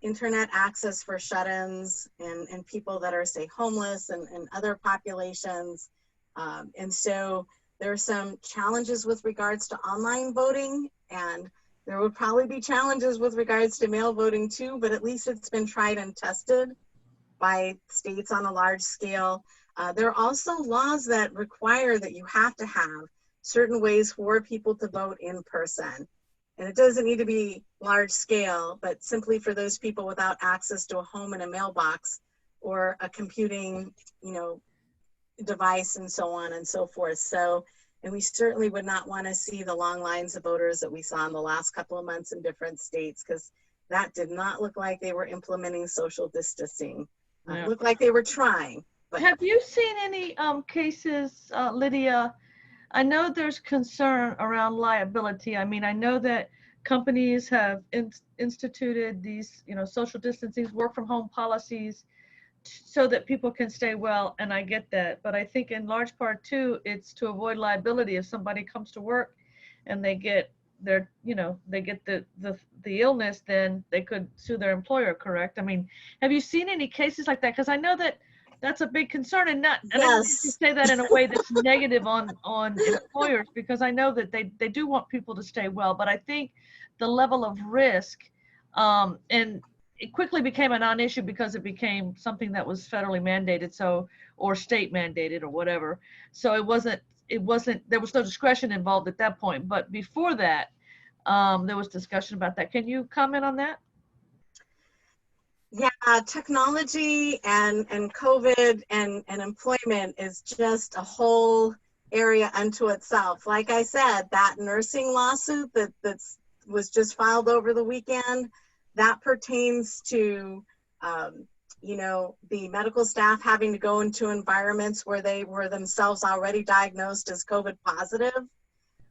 internet access for shut-ins and people that are, say, homeless and other populations. And so there are some challenges with regards to online voting, and there would probably be challenges with regards to mail voting too, but at least it's been tried and tested by states on a large scale. There are also laws that require that you have to have certain ways for people to vote in person. And it doesn't need to be large scale, but simply for those people without access to a home and a mailbox or a computing, device and so on and so forth. So, and we certainly would not want to see the long lines of voters that we saw in the last couple of months in different states, because that did not look like they were implementing social distancing. It looked like they were trying. But have you seen any cases, Lydia? I know there's concern around liability. I mean, I know that companies have instituted these, social distancing, work from home policies so that people can stay well, and I get that. But I think in large part too, it's to avoid liability. If somebody comes to work and they get the illness, then they could sue their employer, correct? I mean, have you seen any cases like that? Because I know that that's a big concern, and I don't mean to say that in a way that's negative on employers, because I know that they do want people to stay well, but I think the level of risk, and it quickly became a non-issue because it became something that was federally mandated, or state mandated or whatever. So it wasn't, there was no discretion involved at that point. But before that, there was discussion about that. Can you comment on that? Yeah, technology and COVID and employment is just a whole area unto itself. Like I said, that nursing lawsuit that was just filed over the weekend, that pertains to, you know, the medical staff having to go into environments where they were themselves already diagnosed as COVID positive,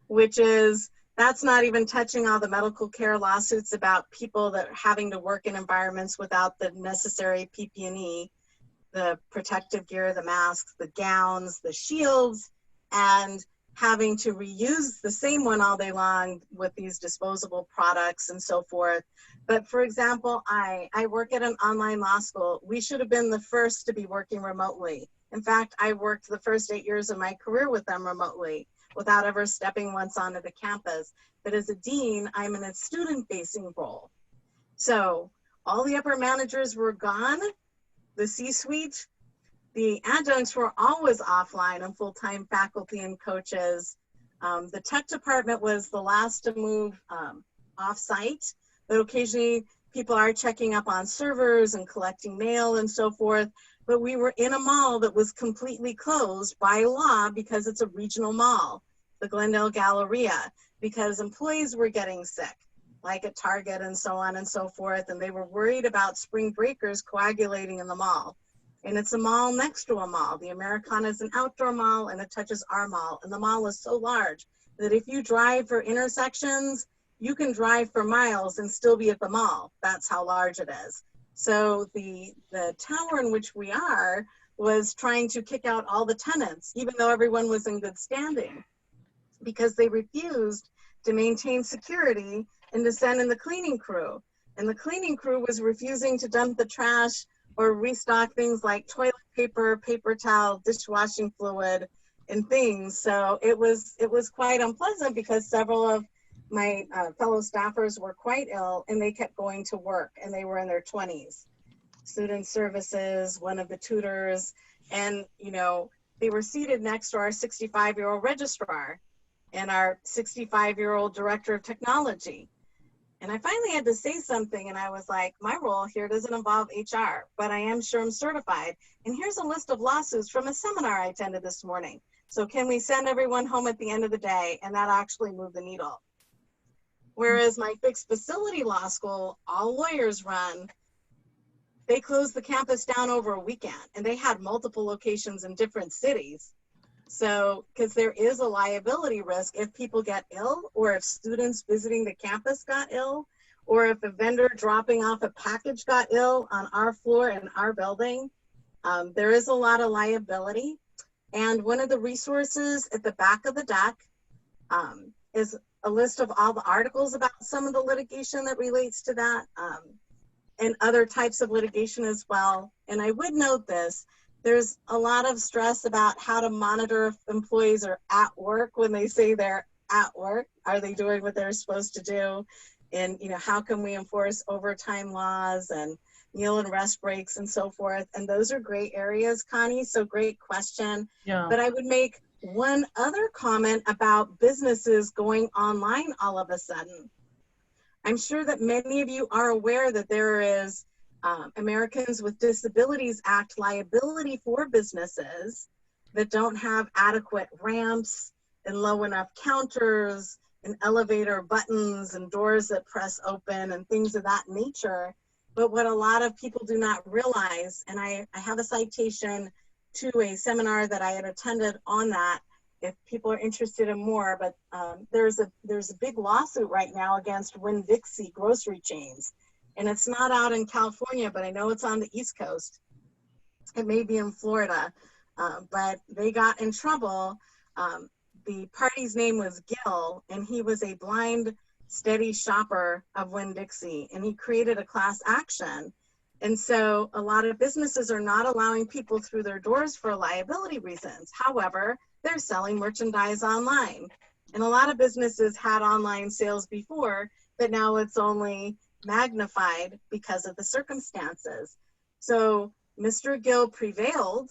which is, that's not even touching all the medical care lawsuits about people that are having to work in environments without the necessary PPE, the protective gear, the masks, the gowns, the shields, and having to reuse the same one all day long with these disposable products and so forth. But for example, I work at an online law school. We should have been the first to be working remotely. In fact, I worked the first 8 years of my career with them remotely without ever stepping once onto the campus. But as a dean, I'm in a student-facing role. So all the upper managers were gone, the C-suite. The adjuncts were always offline and full-time faculty and coaches. The tech department was the last to move off-site, but occasionally people are checking up on servers and collecting mail and so forth. But we were in a mall that was completely closed by law because it's a regional mall, the Glendale Galleria, because employees were getting sick, like at Target and so on and so forth, and they were worried about spring breakers coagulating in the mall. And it's a mall next to a mall. The Americana is an outdoor mall and it touches our mall. And the mall is so large that if you drive for intersections, you can drive for miles and still be at the mall. That's how large it is. So the tower in which we are was trying to kick out all the tenants, even though everyone was in good standing, because they refused to maintain security and to send in the cleaning crew. And the cleaning crew was refusing to dump the trash or restock things like toilet paper, paper towel, dishwashing fluid, and things. So it was quite unpleasant because several of my fellow staffers were quite ill and they kept going to work, and they were in their 20s. Student services, one of the tutors, and you know, they were seated next to our 65-year-old registrar and our 65-year-old director of technology. And I finally had to say something, and I was like, my role here doesn't involve HR, but I am SHRM certified. And here's a list of lawsuits from a seminar I attended this morning. So can we send everyone home at the end of the day? And that actually moved the needle. Whereas my fixed facility law school, all lawyers run, they closed the campus down over a weekend, and they had multiple locations in different cities. So, because there is a liability risk if people get ill, or if students visiting the campus got ill, or if a vendor dropping off a package got ill on our floor in our building, there is a lot of liability. And one of the resources at the back of the deck is a list of all the articles about some of the litigation that relates to that, and other types of litigation as well. And I would note this, there's a lot of stress about how to monitor if employees are at work when they say they're at work. Are they doing what they're supposed to do? And you know, how can we enforce overtime laws and meal and rest breaks and so forth? And those are great areas, Connie, so great question. Yeah. But I would make one other comment about businesses going online all of a sudden. I'm sure that many of you are aware that there is Americans with Disabilities Act liability for businesses that don't have adequate ramps and low enough counters and elevator buttons and doors that press open and things of that nature. But what a lot of people do not realize, and I have a citation to a seminar that I had attended on that, if people are interested in more, but there's a big lawsuit right now against Winn-Dixie grocery chains. And it's not out in California, but I know it's on the East Coast. It may be in Florida, but they got in trouble. The party's name was Gil, and he was a blind, steady shopper of Winn-Dixie, and he created a class action. And so a lot of businesses are not allowing people through their doors for liability reasons. However, they're selling merchandise online. And a lot of businesses had online sales before, but now it's only magnified because of the circumstances. So Mr. Gill prevailed,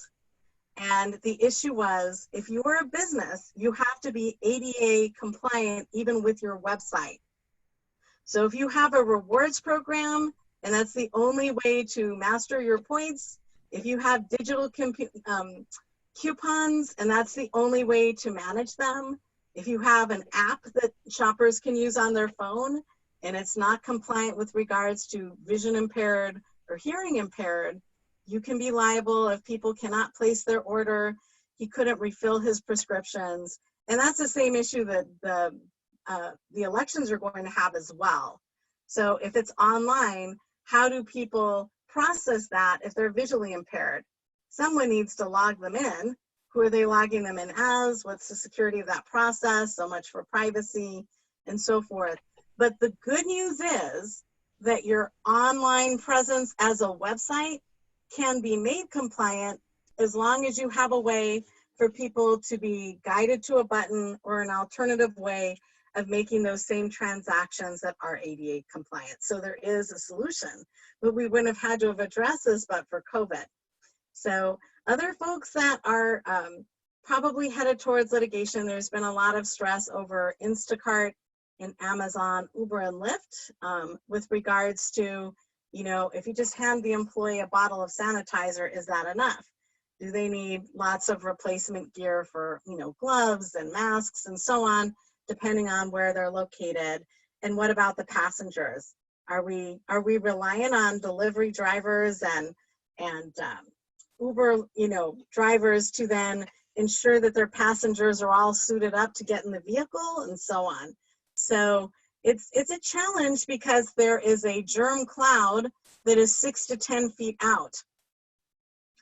and the issue was, if you are a business, you have to be ADA compliant even with your website. So if you have a rewards program, and that's the only way to master your points, if you have digital coupons, and that's the only way to manage them. If you have an app that shoppers can use on their phone and it's not compliant with regards to vision impaired or hearing impaired, you can be liable if people cannot place their order, he couldn't refill his prescriptions. And that's the same issue that the elections are going to have as well. So if it's online, how do people process that if they're visually impaired? Someone needs to log them in. Who are they logging them in as? What's the security of that process? So much for privacy and so forth. But the good news is that your online presence as a website can be made compliant as long as you have a way for people to be guided to a button or an alternative way of making those same transactions that are ADA compliant. So there is a solution, but we wouldn't have had to have addressed this but for COVID. So other folks that are probably headed towards litigation, there's been a lot of stress over Instacart and Amazon, Uber, and Lyft with regards to, you know, if you just hand the employee a bottle of sanitizer, is that enough? Do they need lots of replacement gear for, you know, gloves and masks and so on, depending on where they're located? And what about the passengers? Are we reliant on delivery drivers and Uber, you know, drivers to then ensure that their passengers are all suited up to get in the vehicle and so on? So it's a challenge because there is a germ cloud that is 6 to 10 feet out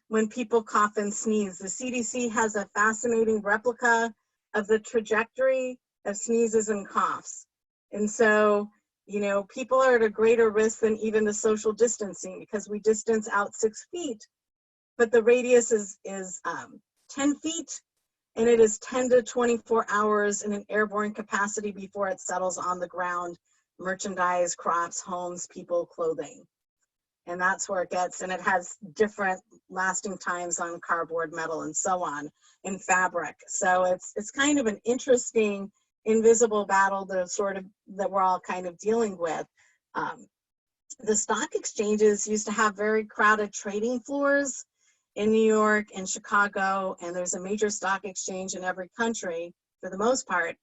when people cough and sneeze. The CDC has a fascinating replica of the trajectory of sneezes and coughs. And so, you know, people are at a greater risk than even the social distancing because we distance out 6 feet, but the radius is 10 feet, and it is 10 to 24 hours in an airborne capacity before it settles on the ground, merchandise, crops, homes, people, clothing. And that's where it gets, and it has different lasting times on cardboard, metal, and so on, in fabric. So it's kind of an interesting invisible battle that we're all kind of dealing with. The stock exchanges used to have very crowded trading floors in New York and Chicago, and there's a major stock exchange in every country for the most part,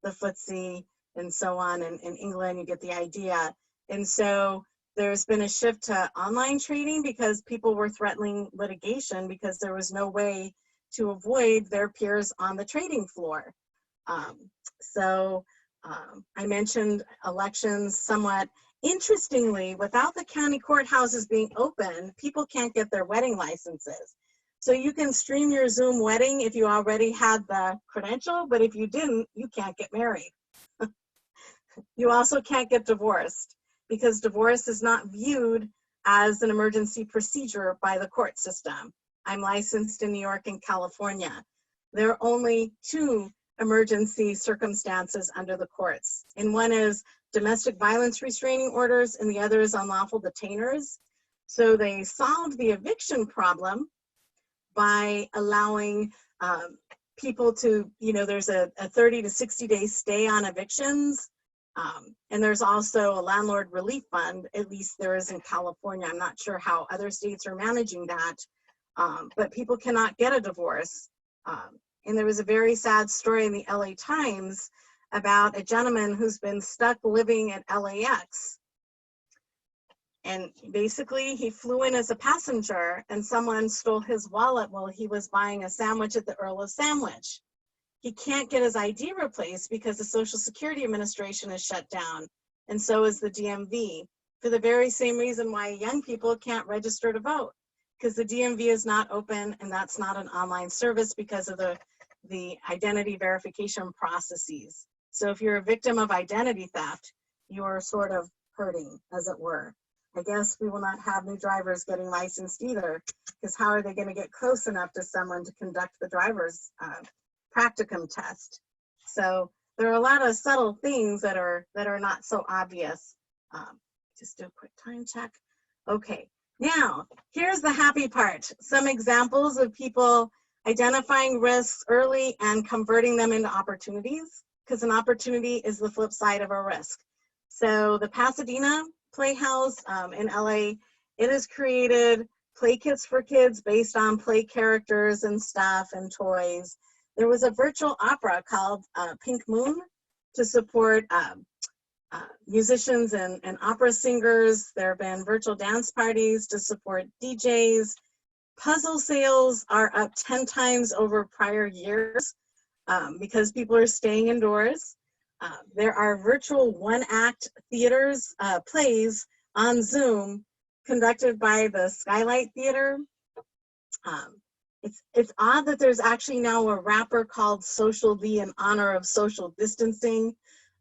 the FTSE and so on. And in England, you get the idea. And so there's been a shift to online trading because people were threatening litigation because there was no way to avoid their peers on the trading floor. I mentioned elections somewhat. Interestingly, without the county courthouses being open, people can't get their wedding licenses. So you can stream your Zoom wedding if you already had the credential, but if you didn't, you can't get married. You also can't get divorced because divorce is not viewed as an emergency procedure by the court system. I'm licensed in New York and California. There are only 2 emergency circumstances under the courts. And one is domestic violence restraining orders, and the other is unlawful detainers. So they solved the eviction problem by allowing people to, you know, there's a 30 to 60 day stay on evictions. And there's also a landlord relief fund, at least there is in California. I'm not sure how other states are managing that, but people cannot get a divorce. And there was a very sad story in the LA Times about a gentleman who's been stuck living at LAX. And basically he flew in as a passenger and someone stole his wallet while he was buying a sandwich at the Earl of Sandwich. He can't get his ID replaced because the Social Security Administration is shut down, and so is the DMV, for the very same reason why young people can't register to vote, because the DMV is not open and that's not an online service because of the identity verification processes. So if you're a victim of identity theft, you are sort of hurting, as it were. I guess we will not have new drivers getting licensed either, because how are they going to get close enough to someone to conduct the driver's practicum test? So there are a lot of subtle things that are not so obvious. Just do a quick time check. Okay, now here's the happy part. Some examples of people identifying risks early and converting them into opportunities, because an opportunity is the flip side of a risk. So the Pasadena Playhouse in LA, it has created play kits for kids based on play characters and stuff and toys. There was a virtual opera called Pink Moon to support musicians and opera singers. There have been virtual dance parties to support DJs. Puzzle sales are up 10 times over prior years because people are staying indoors. There are virtual one-act theaters, plays on Zoom conducted by the Skylight Theater. It's odd that there's actually now a rapper called Social D in honor of social distancing.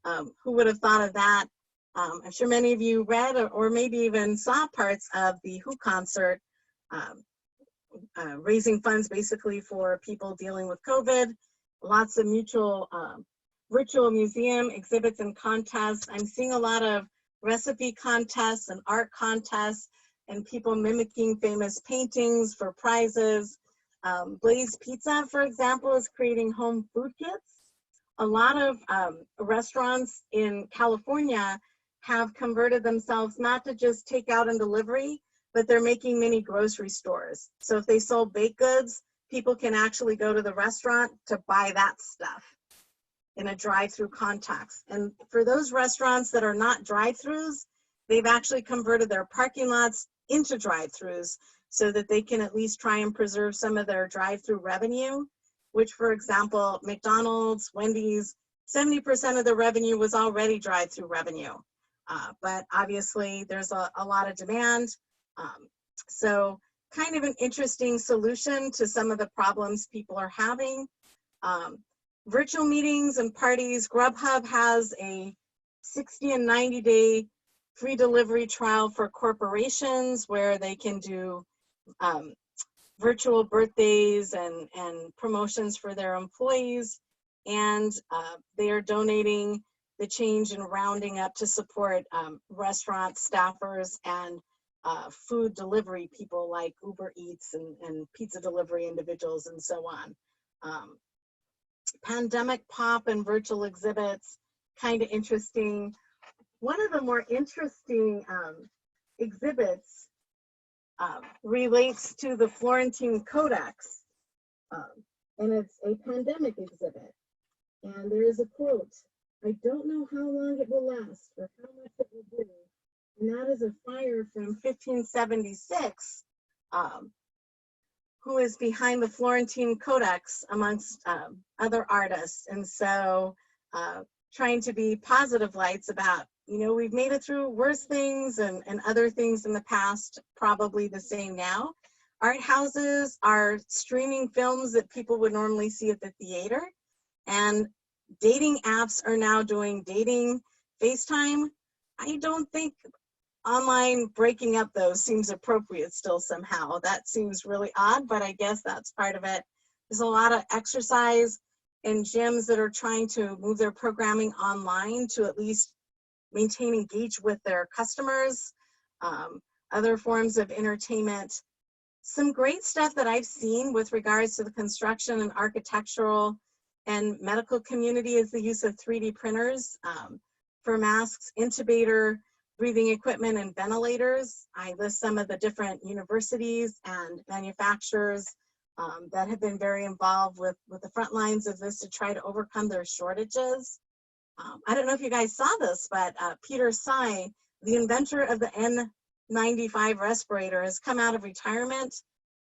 Who would have thought of that? I'm sure many of you read or maybe even saw parts of the Who concert, raising funds basically for people dealing with COVID. Lots of virtual museum exhibits and contests. I'm seeing a lot of recipe contests and art contests and people mimicking famous paintings for prizes. Blaze Pizza, for example, is creating home food kits. A lot of restaurants in California have converted themselves not to just takeout and delivery, but they're making mini grocery stores. So if they sold baked goods, people can actually go to the restaurant to buy that stuff in a drive-through context. And for those restaurants that are not drive-throughs, they've actually converted their parking lots into drive-throughs so that they can at least try and preserve some of their drive-through revenue, which, for example, McDonald's, Wendy's, 70% of the revenue was already drive-through revenue. But obviously there's a lot of demand. So kind of an interesting solution to some of the problems people are having. Virtual meetings and parties. Grubhub has a 60 and 90-day free delivery trial for corporations where they can do virtual birthdays and promotions for their employees. And they are donating the change and rounding up to support restaurant staffers and food delivery people like Uber Eats and pizza delivery individuals and so on. Pandemic pop and virtual exhibits, kind of interesting. One of the more interesting exhibits relates to the Florentine Codex, and it's a pandemic exhibit. And there is a quote, "I don't know how long it will last or how much it will do." And that is a friar from 1576 who is behind the Florentine Codex amongst other artists. And so trying to be positive lights about, you know, we've made it through worse things and other things in the past, probably the same now. Art houses are streaming films that people would normally see at the theater. And dating apps are now doing dating FaceTime. I don't think online breaking up those seems appropriate still somehow. That seems really odd, but I guess that's part of it. There's a lot of exercise and gyms that are trying to move their programming online to at least maintain engage with their customers. Other forms of entertainment. Some great stuff that I've seen with regards to the construction and architectural and medical community is the use of 3D printers for masks, intubator, breathing equipment, and ventilators. I list some of the different universities and manufacturers that have been very involved with the front lines of this to try to overcome their shortages. I don't know if you guys saw this, but Peter Tsai, the inventor of the N95 respirator, has come out of retirement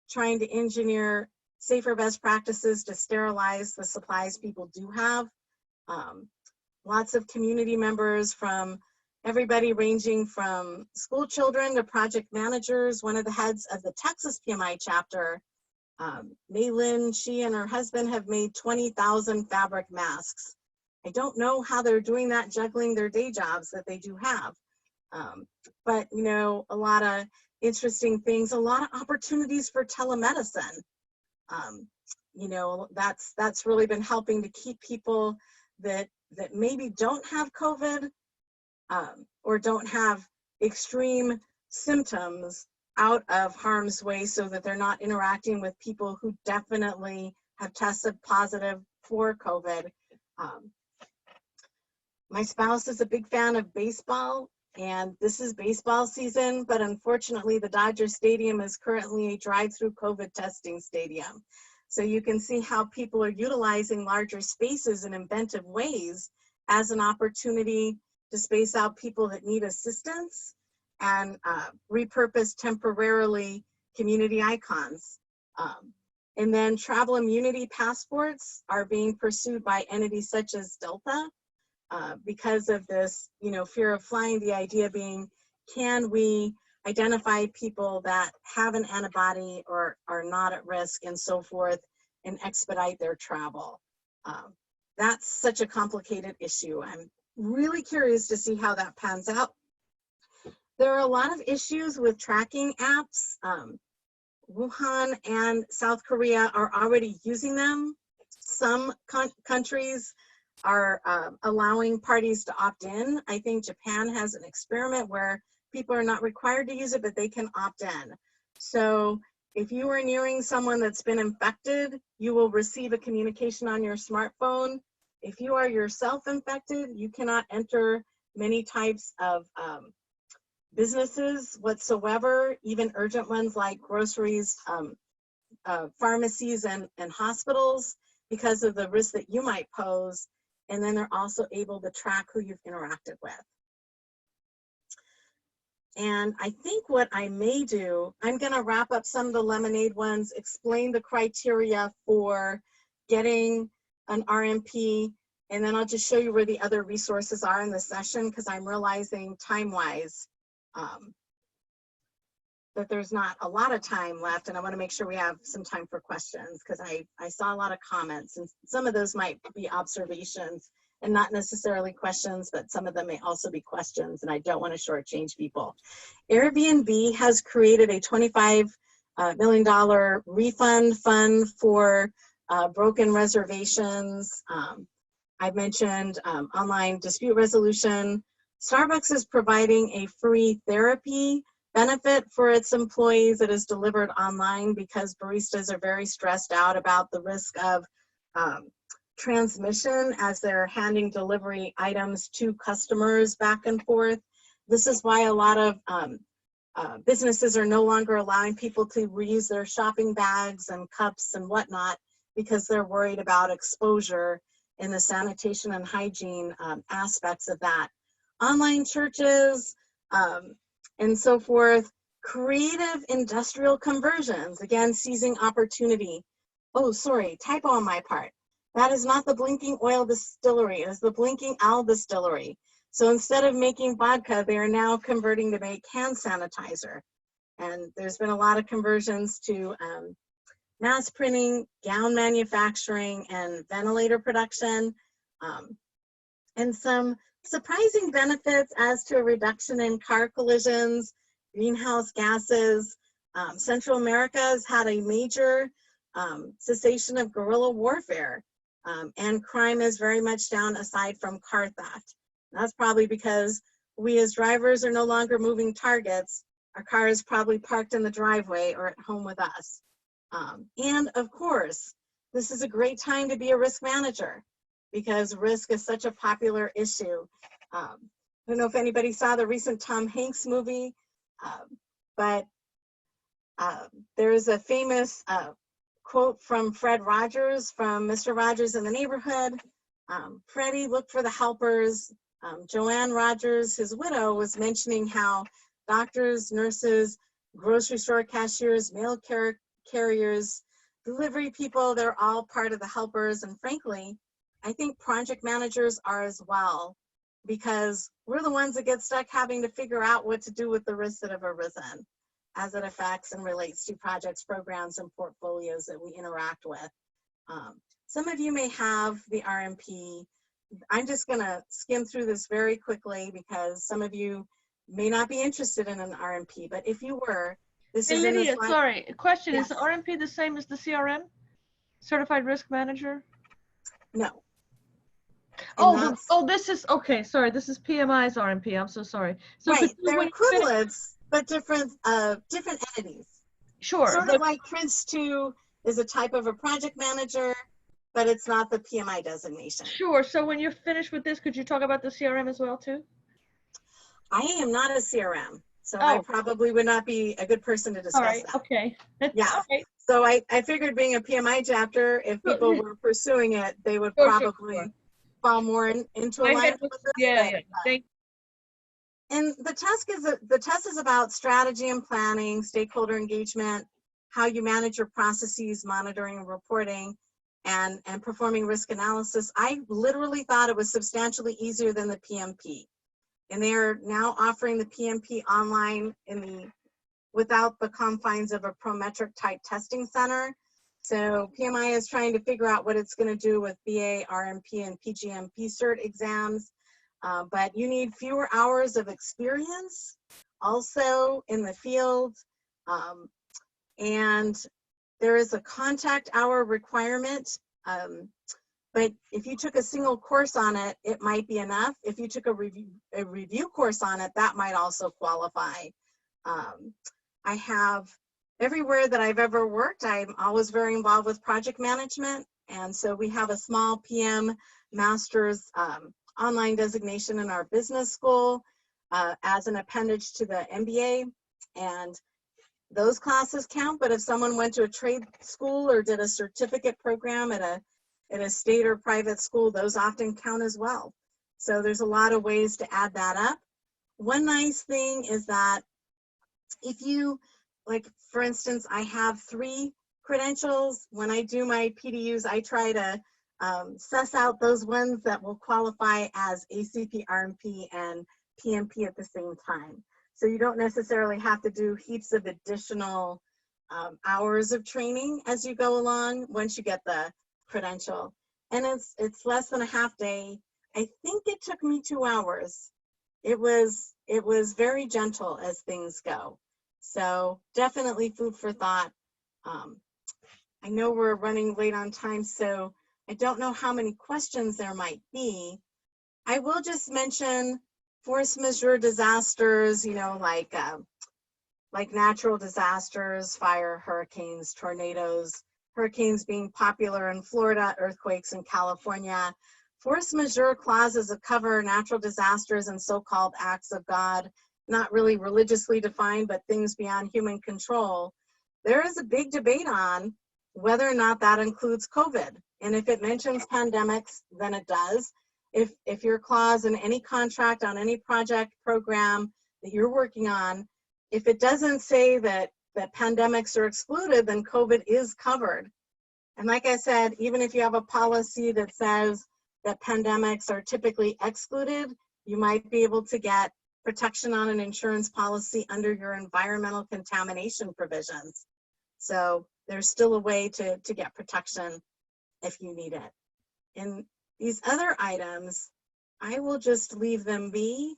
trying to engineer safer best practices to sterilize the supplies people do have. Lots of community members from everybody ranging from school children to project managers. One of the heads of the Texas PMI chapter, Maylin, she and her husband have made 20,000 fabric masks. I don't know how they're doing that, juggling their day jobs that they do have. But, you know, a lot of interesting things, a lot of opportunities for telemedicine. You know, that's really been helping to keep people that maybe don't have COVID or don't have extreme symptoms out of harm's way so that they're not interacting with people who definitely have tested positive for COVID. My spouse is a big fan of baseball, And this is baseball season, but unfortunately the Dodger Stadium is currently a drive-through COVID testing stadium. So you can see how people are utilizing larger spaces in inventive ways as an opportunity to space out people that need assistance and repurpose temporarily community icons. And then travel immunity passports are being pursued by entities such as Delta because of this, fear of flying. The idea being, can we identify people that have an antibody or are not at risk and so forth and expedite their travel? That's such a complicated issue. I'm really curious to see how that pans out. There are a lot of issues with tracking apps. Wuhan and South Korea are already using them. Some countries are allowing parties to opt in. I think Japan has an experiment where people are not required to use it, but they can opt in. So if you are nearing someone that's been infected, you will receive a communication on your smartphone. If you are yourself infected, you cannot enter many types of businesses whatsoever, even urgent ones like groceries, pharmacies, and hospitals, because of the risk that you might pose. And then they're also able to track who you've interacted with. And I think what I may do, I'm going to wrap up some of the lemonade ones, explain the criteria for getting an RMP, and then I'll just show you where the other resources are in the session, because I'm realizing time-wise that there's not a lot of time left, and I want to make sure we have some time for questions, because I saw a lot of comments, and some of those might be observations and not necessarily questions, but some of them may also be questions, and I don't want to shortchange people. Airbnb has created a $25 million refund fund for broken reservations. I've mentioned online dispute resolution. Starbucks is providing a free therapy benefit for its employees that is delivered online, because baristas are very stressed out about the risk of transmission as they're handing delivery items to customers back and forth. This is why a lot of businesses are no longer allowing people to reuse their shopping bags and cups and whatnot, because they're worried about exposure in the sanitation and hygiene aspects of that. Online churches and so forth. Creative industrial conversions, again, seizing opportunity. Oh, sorry, typo on my part. That is not the Blinking Oil Distillery, it is the Blinking Owl Distillery. So instead of making vodka, they are now converting to make hand sanitizer. And there's been a lot of conversions to mass printing, gown manufacturing, and ventilator production. And some surprising benefits as to a reduction in car collisions, greenhouse gases. Central America has had a major cessation of guerrilla warfare, and crime is very much down aside from car theft. That's probably because we as drivers are no longer moving targets. Our car is probably parked in the driveway or at home with us. And of course, this is a great time to be a risk manager, because risk is such a popular issue. I don't know if anybody saw the recent Tom Hanks movie, but there is a famous quote from Fred Rogers from Mr. Rogers in the Neighborhood. Freddie, look for the helpers. Joanne Rogers, his widow, was mentioning how doctors, nurses, grocery store cashiers, mail carriers, delivery people, they're all part of the helpers. And frankly, I think project managers are as well, because we're the ones that get stuck having to figure out what to do with the risks that have arisen as it affects and relates to projects, programs, and portfolios that we interact with. Some of you may have the RMP. I'm just gonna skim through this very quickly, because some of you may not be interested in an RMP, but if you were, this is Lydia, sorry, question, yes. Is the RMP the same as the CRM? Certified Risk Manager? No. Oh, this is, okay, sorry, this is PMI's RMP, I'm so sorry. So right, they're equivalents, but different entities. Sure. Sort of like Prince2 is a type of a project manager, but it's not the PMI designation. Sure, so when you're finished with this, could you talk about the CRM as well too? I am not a CRM, so I probably would not be a good person to discuss all right. that. Okay. Yeah. All right. So I figured being a PMI chapter, if people were pursuing it, they would probably fall more into alignment with this. Yeah. And the test is about strategy and planning, stakeholder engagement, how you manage your processes, monitoring and reporting, and performing risk analysis. I literally thought it was substantially easier than the PMP. And they're now offering the PMP online without the confines of a Prometric type testing center. So PMI is trying to figure out what it's going to do with BA, RMP, and PGMP cert exams. But you need fewer hours of experience also in the field. And there is a contact hour requirement. But if you took a single course on it, it might be enough. If you took a review course on it, that might also qualify. I have, everywhere that I've ever worked, I'm always very involved with project management. And so we have a small PM master's online designation in our business school as an appendage to the MBA. And those classes count, but if someone went to a trade school or did a certificate program at a state or private school, those often count as well. So there's a lot of ways to add that up. One nice thing is that if you, like for instance, I have 3 credentials. When I do my PDUs, I try to suss out those ones that will qualify as ACP, RMP, and PMP at the same time. So you don't necessarily have to do heaps of additional hours of training as you go along once you get the credential. And it's less than a half day. I think it took me 2 hours. It was very gentle as things go. So definitely food for thought. I know we're running late on time, so I don't know how many questions there might be. I will just mention force majeure disasters, you know, like natural disasters, fire, hurricanes, tornadoes, hurricanes being popular in Florida, earthquakes in California. Force majeure clauses cover natural disasters and so-called acts of God, not really religiously defined, but things beyond human control. There is a big debate on whether or not that includes COVID. And if it mentions pandemics, then it does. If your clause in any contract on any project program that you're working on, if it doesn't say that pandemics are excluded, then COVID is covered. And like I said, even if you have a policy that says that pandemics are typically excluded, you might be able to get protection on an insurance policy under your environmental contamination provisions. So there's still a way to get protection if you need it. And these other items, I will just leave them be.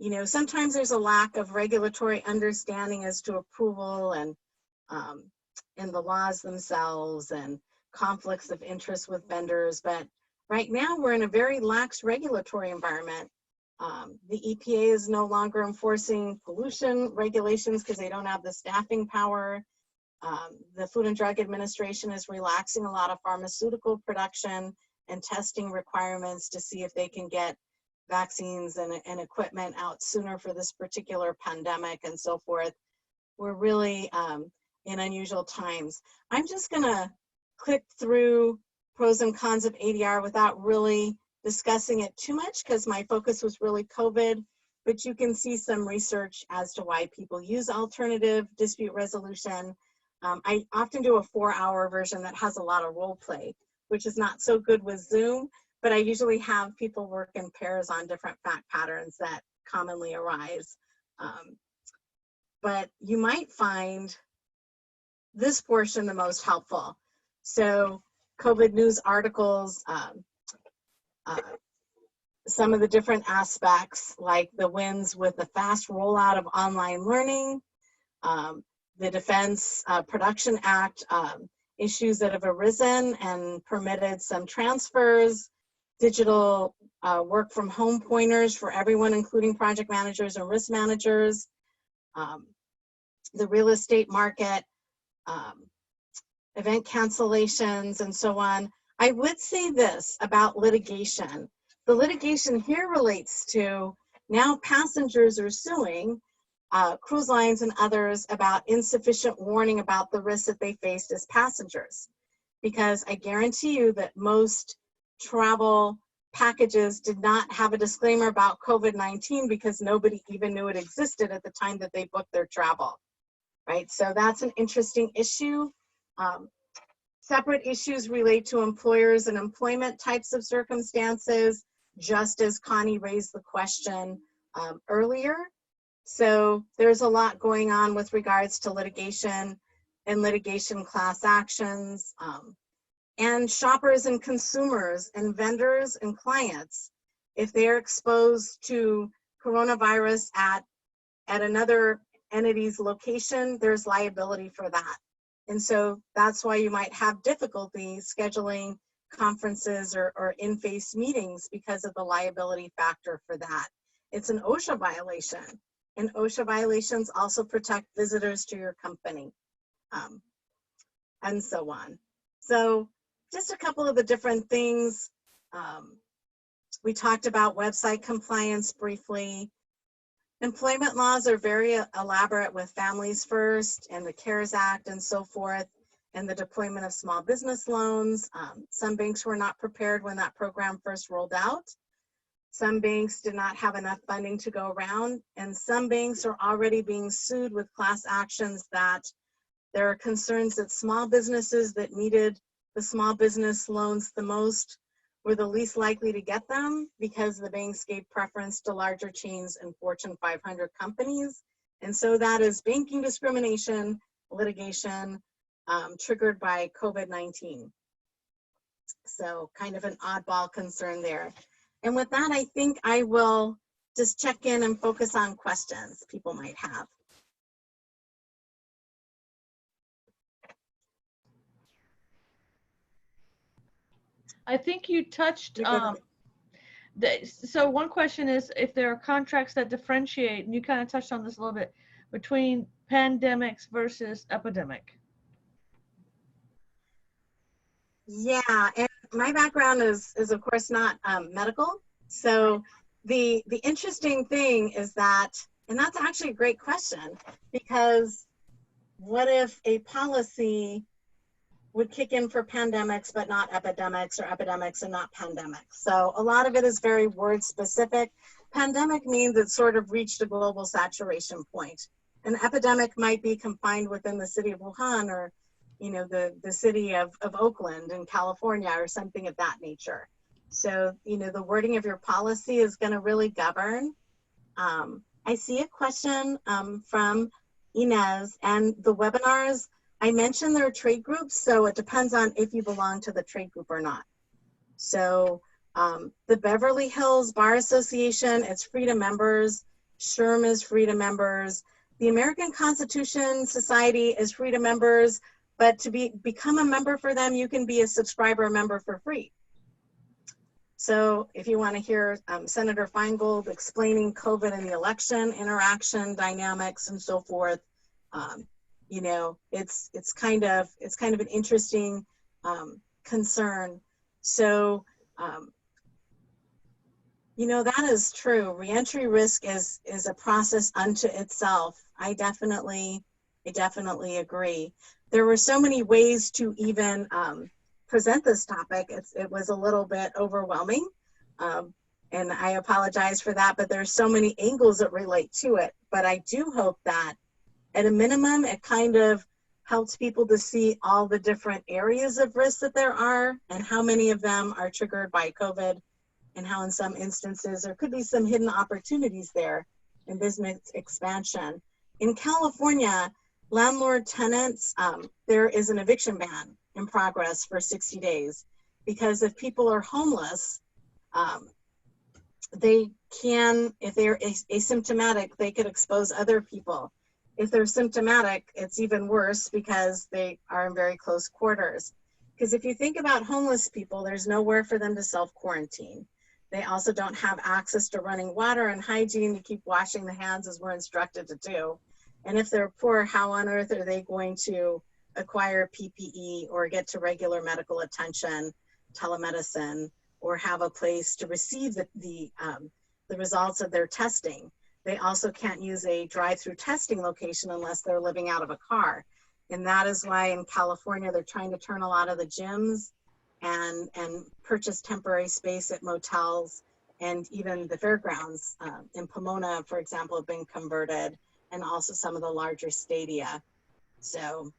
You know, sometimes there's a lack of regulatory understanding as to approval and the laws themselves and conflicts of interest with vendors. But right now we're in a very lax regulatory environment. The EPA is no longer enforcing pollution regulations because they don't have the staffing power. The Food and Drug Administration is relaxing a lot of pharmaceutical production and testing requirements to see if they can get vaccines and equipment out sooner for this particular pandemic and so forth. We're really in unusual times. I'm just gonna click through pros and cons of ADR without really discussing it too much because my focus was really COVID, but you can see some research as to why people use alternative dispute resolution. I often do a 4-hour version that has a lot of role play, which is not so good with Zoom, but I usually have people work in pairs on different fact patterns that commonly arise. But you might find this portion the most helpful. So COVID news articles, some of the different aspects like the wins with the fast rollout of online learning, the Defense Production Act, issues that have arisen and permitted some transfers, digital work from home pointers for everyone, including project managers and risk managers, the real estate market, event cancellations, and so on. I would say this about litigation. The litigation here relates to Now passengers are suing cruise lines and others about insufficient warning about the risks that they faced as passengers. Because I guarantee you that most travel packages did not have a disclaimer about COVID-19 because nobody even knew it existed at the time that they booked their travel, right? So that's an interesting issue. Separate issues relate to employers and employment types of circumstances, just as Connie raised the question earlier. So there's a lot going on with regards to litigation and litigation class actions, and shoppers and consumers and vendors and clients. If they're exposed to coronavirus at another entity's location, there's liability for that. And so that's why you might have difficulty scheduling conferences or in-face meetings because of the liability factor for that. It's an OSHA violation, and OSHA violations also protect visitors to your company, and so on. So just a couple of the different things. We talked about website compliance briefly. Employment laws are very elaborate with Families First and the CARES Act and so forth, and the deployment of small business loans. Some banks were not prepared when that program first rolled out. Some banks did not have enough funding to go around, and some banks are already being sued with class actions that there are concerns that small businesses that needed the small business loans the most were the least likely to get them because the banks gave preference to larger chains and Fortune 500 companies. And so that is banking discrimination, litigation, triggered by COVID-19. So kind of an oddball concern there. And with that, I think I will just check in and focus on questions people might have. I think you touched, so one question is if there are contracts that differentiate, and you kind of touched on this a little bit, between pandemics versus epidemic. Yeah, and my background is of course not medical. So the interesting thing is that, and that's actually a great question, because what if a policy would kick in for pandemics but not epidemics, or epidemics and not pandemics? So a lot of it is very word specific. Pandemic means it sort of reached a global saturation point. An epidemic might be confined within the city of Wuhan, or the city of Oakland in California, or something of that nature. So, the wording of your policy is going to really govern. I see a question from Inez, and the webinars, I mentioned there are trade groups, so it depends on if you belong to the trade group or not. So the Beverly Hills Bar Association, it's free to members. SHRM is free to members. The American Constitution Society is free to members. But to become a member for them, you can be a subscriber member for free. So if you want to hear Senator Feingold explaining COVID and the election interaction dynamics and so forth, it's kind of an interesting concern. So that is true. Reentry risk is a process unto itself. I definitely agree. There were so many ways to even present this topic. It was a little bit overwhelming, and I apologize for that, but there's so many angles that relate to it. But I do hope that at a minimum, it kind of helps people to see all the different areas of risk that there are, and how many of them are triggered by COVID, and how in some instances there could be some hidden opportunities there in business expansion. In California, landlord tenants, there is an eviction ban in progress for 60 days, because if people are homeless, they can, if they're asymptomatic, they could expose other people. If they're symptomatic, it's even worse because they are in very close quarters. Because if you think about homeless people, there's nowhere for them to self-quarantine. They also don't have access to running water and hygiene to keep washing the hands as we're instructed to do. And if they're poor, how on earth are they going to acquire PPE or get to regular medical attention, telemedicine, or have a place to receive the the results of their testing. They also can't use a drive-through testing location unless they're living out of a car. And that is why in California, they're trying to turn a lot of the gyms and purchase temporary space at motels, and even the fairgrounds in Pomona, for example, have been converted, and also some of the larger stadia. So.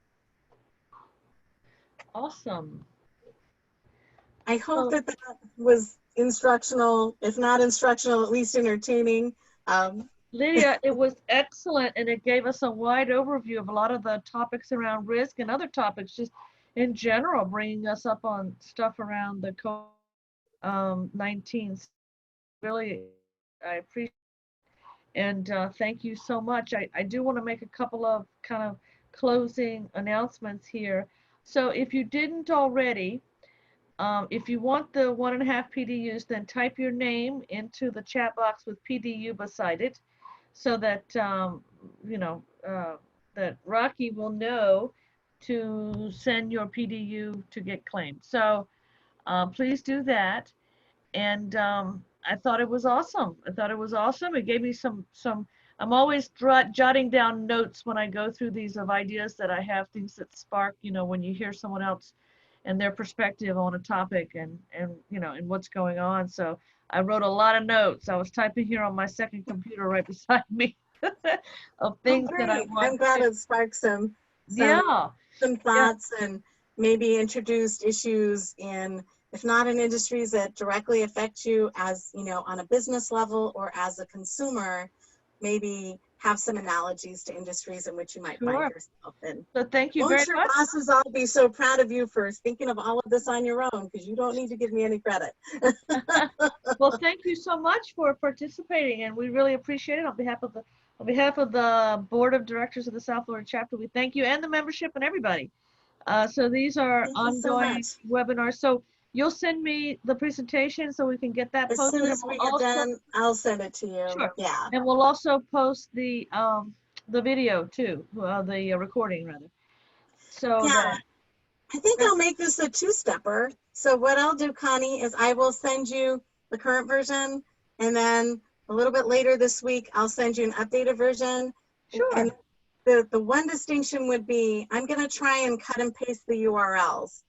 Awesome. I hope that was instructional, if not instructional, at least entertaining. Lydia, it was excellent, and it gave us a wide overview of a lot of the topics around risk and other topics just in general, bringing us up on stuff around the COVID-19. Really, I appreciate it. And thank you so much. I do want to make a couple of kind of closing announcements here. So if you didn't already, if you want the 1.5 PDUs, then type your name into the chat box with PDU beside it, so that that Rocky will know to send your PDU to get claimed. So please do that. And I thought it was awesome. I thought it was awesome. It gave me some. I'm always jotting down notes when I go through these of ideas that I have, things that spark. When you hear someone else and their perspective on a topic and what's going on. So I wrote a lot of notes. I was typing here on my second computer right beside me of things that I want. I'm glad it sparked some thoughts, and maybe introduced issues in, if not in industries that directly affect you as, on a business level or as a consumer, maybe have some analogies to industries in which you might find yourself in. So thank you very much. Won't your bosses all be so proud of you for thinking of all of this on your own, because you don't need to give me any credit. Well, thank you so much for participating, and we really appreciate it. On behalf of the Board of Directors of the South Florida Chapter, we thank you, and the membership and everybody. So these are ongoing webinars. So you'll send me the presentation so we can get that posted. As soon as we get done, I'll send it to you. Sure. Yeah. And we'll also post the video too, the recording rather. So yeah, I think I'll make this a two-stepper. So what I'll do, Connie, is I will send you the current version, and then a little bit later this week, I'll send you an updated version. Sure. And the one distinction would be, I'm going to try and cut and paste the URLs.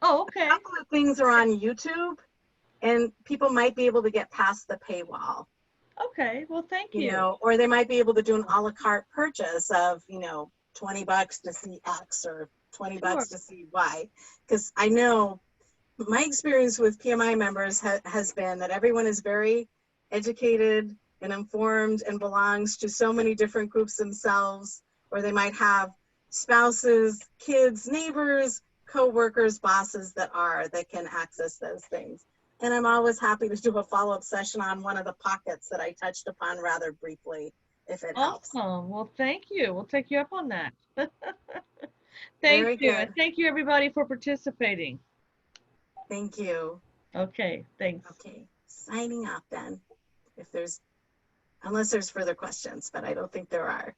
Oh, okay. A couple of things are on YouTube, and people might be able to get past the paywall. Okay, well, thank you. Or they might be able to do an a la carte purchase of, $20 to see X or $20 to see Y. Because I know my experience with PMI members has been that everyone is very educated and informed and belongs to so many different groups themselves, or they might have spouses, kids, neighbors, co-workers, bosses that can access those things. And I'm always happy to do a follow-up session on one of the pockets that I touched upon rather briefly, if it helps. Awesome. Well, thank you. We'll take you up on that. Thank you. And thank you, everybody, for participating. Thank you. Okay, thanks. Okay, signing off then, unless there's further questions, but I don't think there are.